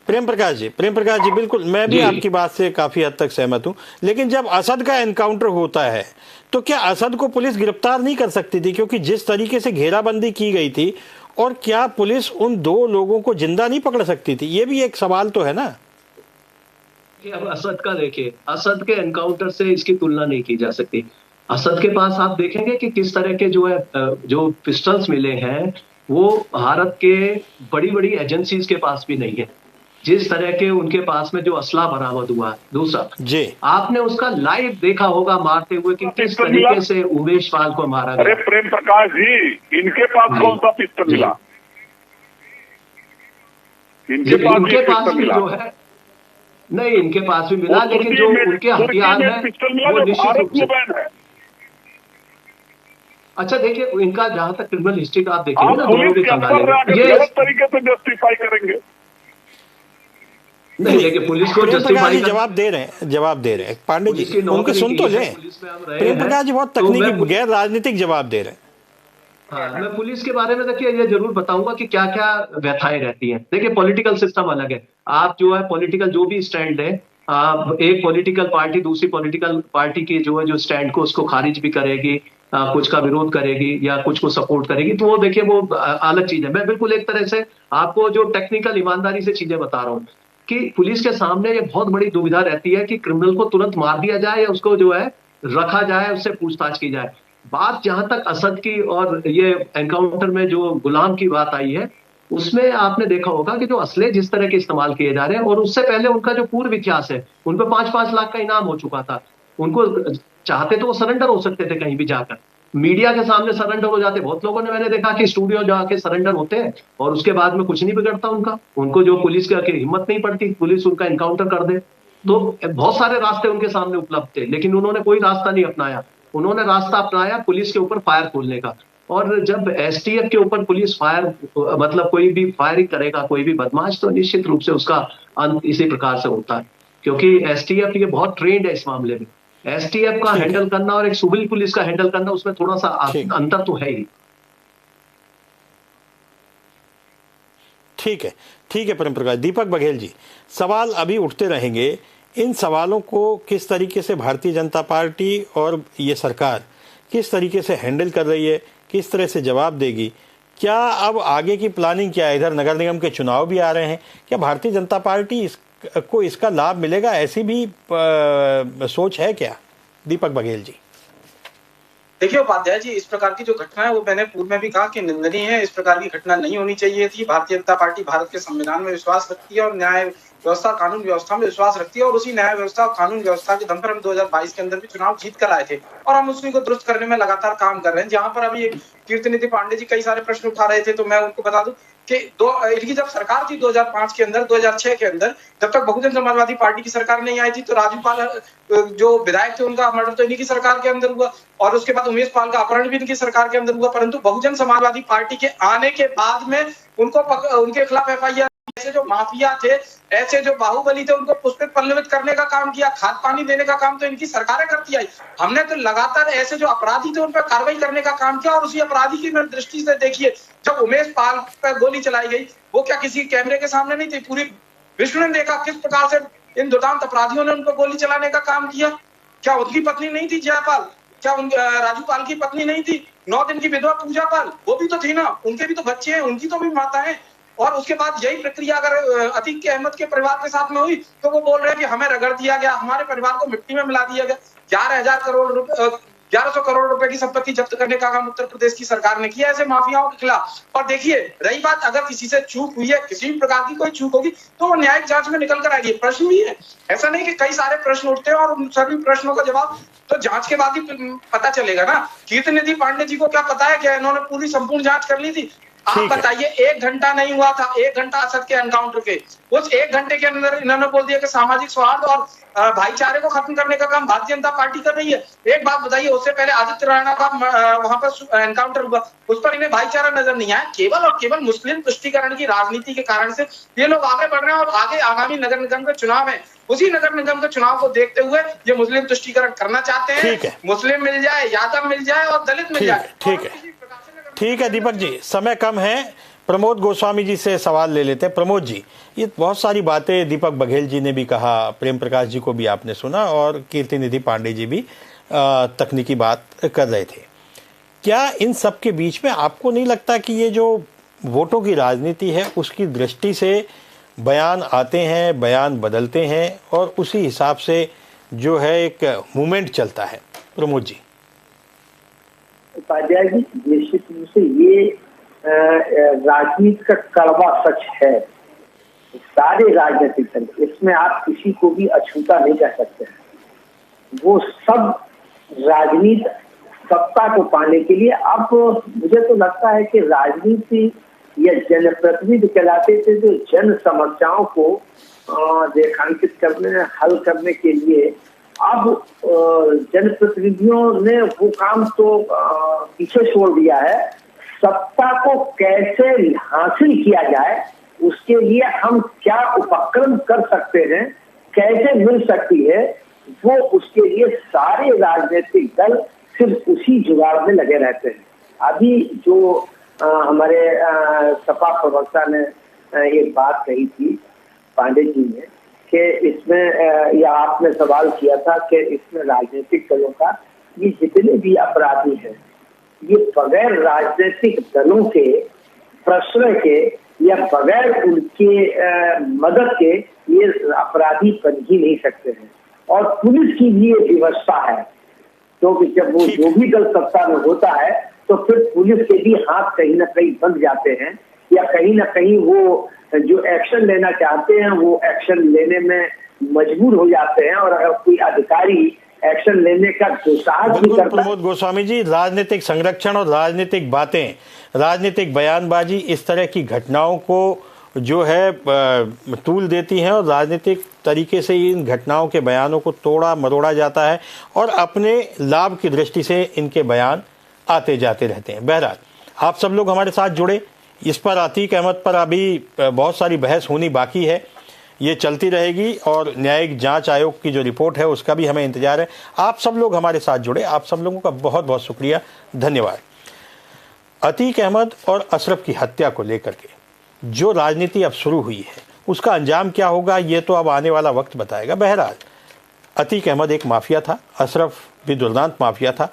प्रेम प्रकाश जी, बिल्कुल मैं भी आपकी बात से काफी हद तक सहमत हूं। लेकिन जब असद का एनकाउंटर होता है तो क्या असद को पुलिस गिरफ्तार नहीं कर सकती थी, क्योंकि जिस तरीके से घेराबंदी की गई थी, और क्या पुलिस उन 2 लोगों को जिंदा नहीं पकड़ सकती थी? ये भी एक सवाल तो है ना। अब असद का देखिए, असद के एनकाउंटर से इसकी तुलना नहीं की जा सकती। असद के पास आप देखेंगे कि किस तरह के जो पिस्टल्स मिले हैं वो भारत के बड़ी बड़ी एजेंसीज के पास भी नहीं है, जिस तरह के उनके पास में जो असला बरामद हुआ है। दूसरा जी, आपने उसका लाइव देखा होगा मारते हुए कि किस तरीके से उमेश पाल को मारा गया। अरे प्रेम प्रकाश जी, इनके पास कौन सा पिस्टल मिला? इनके पास भी जो है, नहीं इनके पास भी मिला, लेकिन जो उनके हथियार है वो निश्चित रूप से। अच्छा देखिए, इनका जहां तक क्रिमिनल हिस्ट्री का आप देखेंगे ना, दोनों के गलत तरीके से जस्टिफाई करेंगे। नहीं, लेकिन पुलिस को जस्टिफाई जवाब दे रहे हैं पांडे जी, उनके सुन तो लें। प्रेम प्रकाश जी बहुत तकनीकी गैर राजनीतिक जवाब दे रहे हैं। हाँ, मैं पुलिस के बारे में देखिए ये जरूर बताऊंगा कि क्या क्या व्यथाएं रहती हैं। देखिए पॉलिटिकल सिस्टम अलग है, आप जो है पॉलिटिकल जो भी स्टैंड है, एक पॉलिटिकल पार्टी दूसरी पॉलिटिकल पार्टी की जो स्टैंड को उसको खारिज भी करेगी, कुछ का विरोध करेगी या कुछ को सपोर्ट करेगी, तो वो देखिए वो अलग चीज है। मैं बिल्कुल एक तरह से आपको जो टेक्निकल ईमानदारी से चीजें बता रहा हूँ कि पुलिस के सामने ये बहुत बड़ी दुविधा रहती है कि क्रिमिनल को तुरंत मार दिया जाए या उसको जो है रखा जाए, उससे पूछताछ की जाए। बात जहां तक असद की और ये एनकाउंटर में जो गुलाम की बात आई है, उसमें आपने देखा होगा कि जो असले जिस तरह के इस्तेमाल किए जा रहे हैं, और उससे पहले उनका जो पूर्व इतिहास है, उन पर 5-5 लाख का इनाम हो चुका था। उनको चाहते तो वो सरेंडर हो सकते थे कहीं भी जाकर, मीडिया के सामने सरेंडर हो जाते। बहुत लोगों ने मैंने देखा कि स्टूडियो जाके सरेंडर होते हैं और उसके बाद में कुछ नहीं बिगड़ता उनको जो पुलिस की हिम्मत नहीं पड़ती, पुलिस उनका एनकाउंटर कर दे। तो बहुत सारे रास्ते उनके सामने उपलब्ध थे, लेकिन उन्होंने कोई रास्ता नहीं अपनाया। उन्होंने रास्ता अपनाया पुलिस के ऊपर फायर खोलने का। और जब एसटीएफ के ऊपर पुलिस फायर, मतलब कोई भी फायरिंग करेगा, कोई भी बदमाश, तो निश्चित रूप से उसका अंत इसी प्रकार से होता है, क्योंकि एसटीएफ ये बहुत ट्रेंड है इस मामले में। एसटीएफ का हैंडल करना और एक सिविल पुलिस का हैंडल करना, उसमें थोड़ा सा अंतर तो है ही। ठीक है प्रेम प्रकाश। दीपक बघेल जी, सवाल अभी उठते रहेंगे। इन सवालों को किस तरीके से भारतीय जनता पार्टी और ये सरकार किस तरीके से हैंडल कर रही है, किस तरह से जवाब देगी? क्या अब आगे की प्लानिंग क्या है? इधर नगर निगम के चुनाव भी आ रहे हैं, क्या भारतीय जनता पार्टी को इसका लाभ मिलेगा, ऐसी भी सोच है क्या? दीपक बघेल जी। देखिए उपाध्याय जी, इस प्रकार की जो घटना है वो मैंने पूर्व में भी कहा कि निंदनीय है। इस प्रकार की घटना नहीं होनी चाहिए थी। भारतीय जनता पार्टी भारत के संविधान में विश्वास रखती है और न्याय व्यवस्था कानून व्यवस्था में विश्वास रखती है, और उसी न्याय व्यवस्था और कानून व्यवस्था के दम पर हम 2022 के अंदर भी चुनाव जीत कर आए थे और हम उसी को दुरुस्त करने में लगातार काम कर रहे हैं। जहां पर अभी कीर्तिनिधि पांडे जी कई सारे प्रश्न उठा रहे थे, तो मैं उनको बता दूं कि इनकी जब सरकार थी 2005 के अंदर, 2006 के अंदर, जब तक बहुजन समाजवादी पार्टी की सरकार नहीं आई थी, तो राजू पाल जो विधायक थे उनका मर्डर तो इन्हीं की सरकार के अंदर हुआ, और उसके बाद उमेश पाल का अपहरण भी इनकी सरकार के अंदर हुआ। परंतु बहुजन समाजवादी पार्टी के आने के बाद में उनके खिलाफ एफआईआर, ऐसे जो माफिया थे, ऐसे जो बाहुबली थे, उनको पुष्पित पल्लवित करने का काम किया, खाद पानी देने का काम तो इनकी सरकारें करती आई। हमने तो लगातार ऐसे जो अपराधी थे उन पर कार्रवाई करने का काम किया। और उसी अपराधी की दृष्टि से देखिए, जब उमेश पाल पर गोली चलाई गई, वो क्या किसी कैमरे के सामने नहीं थी? पूरी विश्व ने देखा किस प्रकार से इन दुर्दांत अपराधियों ने उनको गोली चलाने का काम किया। क्या उनकी पत्नी नहीं थी जयपाल? क्या राजू पाल की पत्नी नहीं थी? 9 दिन की विधवा पूजा पाल, वो भी तो थी ना, उनके भी तो बच्चे हैं, उनकी तो भी माता है। और उसके बाद यही प्रक्रिया अगर अतीक अहमद के परिवार के साथ में हुई, तो वो बोल रहे हैं कि हमें रगड़ दिया गया, हमारे परिवार को मिट्टी में मिला दिया गया। 11,000 करोड़ 1100 करोड़ रुपए की संपत्ति जब्त करने का काम उत्तर प्रदेश की सरकार ने किया ऐसे माफियाओं के खिलाफ। और देखिए, रही बात अगर किसी से चूक हुई है, किसी भी प्रकार की कोई चूक होगी तो वो न्यायिक जांच में निकल कर आएगी। प्रश्न भी है, ऐसा नहीं कि कई सारे प्रश्न उठते हैं और उन सभी प्रश्नों का जवाब तो जांच के बाद ही पता चलेगा ना। कीर्तिनिधि पांडे जी को क्या पता है क्या इन्होंने पूरी संपूर्ण जांच कर ली थी? आप बताइए, 1 घंटा नहीं हुआ था, 1 घंटा असद के एनकाउंटर के, उस 1 घंटे के अंदर इन्होंने बोल दिया कि सामाजिक सौहार्द और भाईचारे को खत्म करने का काम भारतीय जनता पार्टी कर रही है। एक बात बताइए, उससे पहले आदित्य राणा का वहां पर एनकाउंटर हुआ, उस पर इन्हें भाईचारा नजर नहीं आया। केवल और केवल मुस्लिम तुष्टीकरण की राजनीति के कारण से ये लोग आगे बढ़ रहे हैं और आगे आगामी नगर निगम के चुनाव है, उसी नगर निगम के चुनाव को देखते हुए ये मुस्लिम तुष्टीकरण करना चाहते हैं। मुस्लिम मिल जाए, यादव मिल जाए और दलित मिल जाए। ठीक है दीपक जी, समय कम है, प्रमोद गोस्वामी जी से सवाल ले लेते हैं। प्रमोद जी, ये बहुत सारी बातें दीपक बघेल जी ने भी कहा, प्रेम प्रकाश जी को भी आपने सुना और कीर्तिनिधि पांडे जी भी तकनीकी बात कर रहे थे। क्या इन सब के बीच में आपको नहीं लगता कि ये जो वोटों की राजनीति है उसकी दृष्टि से बयान आते हैं, बयान बदलते हैं और उसी हिसाब से जो है एक मूवमेंट चलता है? प्रमोद जी। उपाध्याय जी, निश्चित रूप से ये राजनीति का कड़वा सच है। सारे राजनीतिक दल, इसमें आप किसी को भी अछूता नहीं कह सकते हैं। वो सब राजनीति सत्ता को पाने के लिए, अब मुझे तो लगता है कि राजनीति या जनप्रतिनिधि कहलाते थे जो जन समस्याओं को रेखांकित करने, हल करने के लिए, अब जनप्रतिनिधियों ने वो काम तो पीछे छोड़ दिया है। सत्ता को कैसे हासिल किया जाए, उसके लिए हम क्या उपक्रम कर सकते हैं, कैसे मिल सकती है, वो उसके लिए सारे राजनीतिक दल सिर्फ उसी जुगाड़ में लगे रहते हैं। अभी जो हमारे सपा प्रवक्ता ने एक बात कही थी पांडे जी ने कि इसमें, या आपने सवाल किया था कि इसमें राजनीतिक दलों का, ये जितने भी अपराधी हैं ये बगैर राजनीतिक दलों के प्रश्रय के या बगैर उनके मदद के ये अपराधी बन ही नहीं सकते हैं। और पुलिस की भी ये व्यवस्था है, क्योंकि जब वो जो भी दल सत्ता में होता है तो फिर पुलिस के भी हाथ कहीं ना कहीं बंध जाते हैं, या कहीं ना कहीं वो जो एक्शन लेना चाहते हैं वो एक्शन लेने में मजबूर हो जाते हैं और कोई अधिकारी एक्शन लेने का दुस्साहस भी करता है। प्रमोद गोस्वामी जी, राजनीतिक संरक्षण और राजनीतिक बातें, राजनीतिक बयानबाजी इस तरह की घटनाओं को जो है तूल देती हैं और राजनीतिक तरीके से इन घटनाओं के बयानों को तोड़ा मरोड़ा जाता है और अपने लाभ की दृष्टि से इनके बयान आते जाते रहते हैं। बहरहाल, आप सब लोग हमारे साथ जुड़े, इस पर अतीक अहमद पर अभी बहुत सारी बहस होनी बाकी है, ये चलती रहेगी और न्यायिक जांच आयोग की जो रिपोर्ट है उसका भी हमें इंतजार है। आप सब लोग हमारे साथ जुड़े, आप सब लोगों का बहुत बहुत शुक्रिया, धन्यवाद। अतीक अहमद और अशरफ की हत्या को लेकर के जो राजनीति अब शुरू हुई है उसका अंजाम क्या होगा ये तो अब आने वाला वक्त बताएगा। बहरहाल, अतीक अहमद एक माफिया था, अशरफ भी दुर्दांत माफिया था।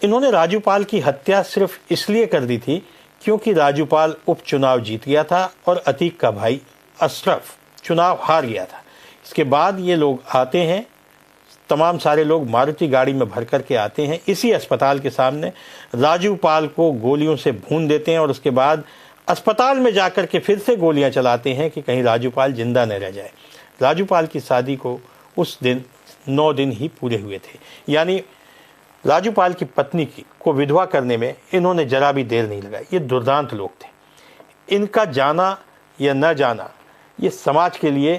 इन्होंने राजूपाल की हत्या सिर्फ इसलिए कर दी थी क्योंकि राजूपाल उपचुनाव जीत गया था और अतीक का भाई अशरफ चुनाव हार गया था। इसके बाद ये लोग आते हैं, तमाम सारे लोग मारुति गाड़ी में भर करके आते हैं, इसी अस्पताल के सामने राजूपाल को गोलियों से भून देते हैं और उसके बाद अस्पताल में जाकर के फिर से गोलियां चलाते हैं कि कहीं राजूपाल जिंदा न रह जाए। राजूपाल की शादी को उस दिन 9 दिन ही पूरे हुए थे, यानी राजूपाल की पत्नी को विधवा करने में इन्होंने जरा भी देर नहीं लगाई। ये दुर्दांत लोग थे। इनका जाना या न जाना ये समाज के लिए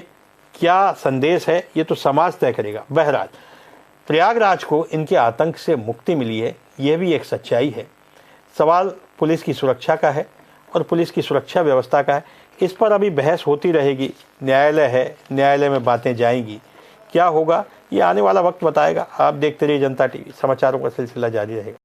क्या संदेश है ये तो समाज तय करेगा। बहरहाल, प्रयागराज को इनके आतंक से मुक्ति मिली है, यह भी एक सच्चाई है। सवाल पुलिस की सुरक्षा का है और पुलिस की सुरक्षा व्यवस्था का है। इस पर अभी बहस होती रहेगी, न्यायालय है, न्यायालय में बातें जाएंगी, क्या होगा ये आने वाला वक्त बताएगा। आप देखते रहिए जनता टीवी, समाचारों का सिलसिला जारी रहेगा।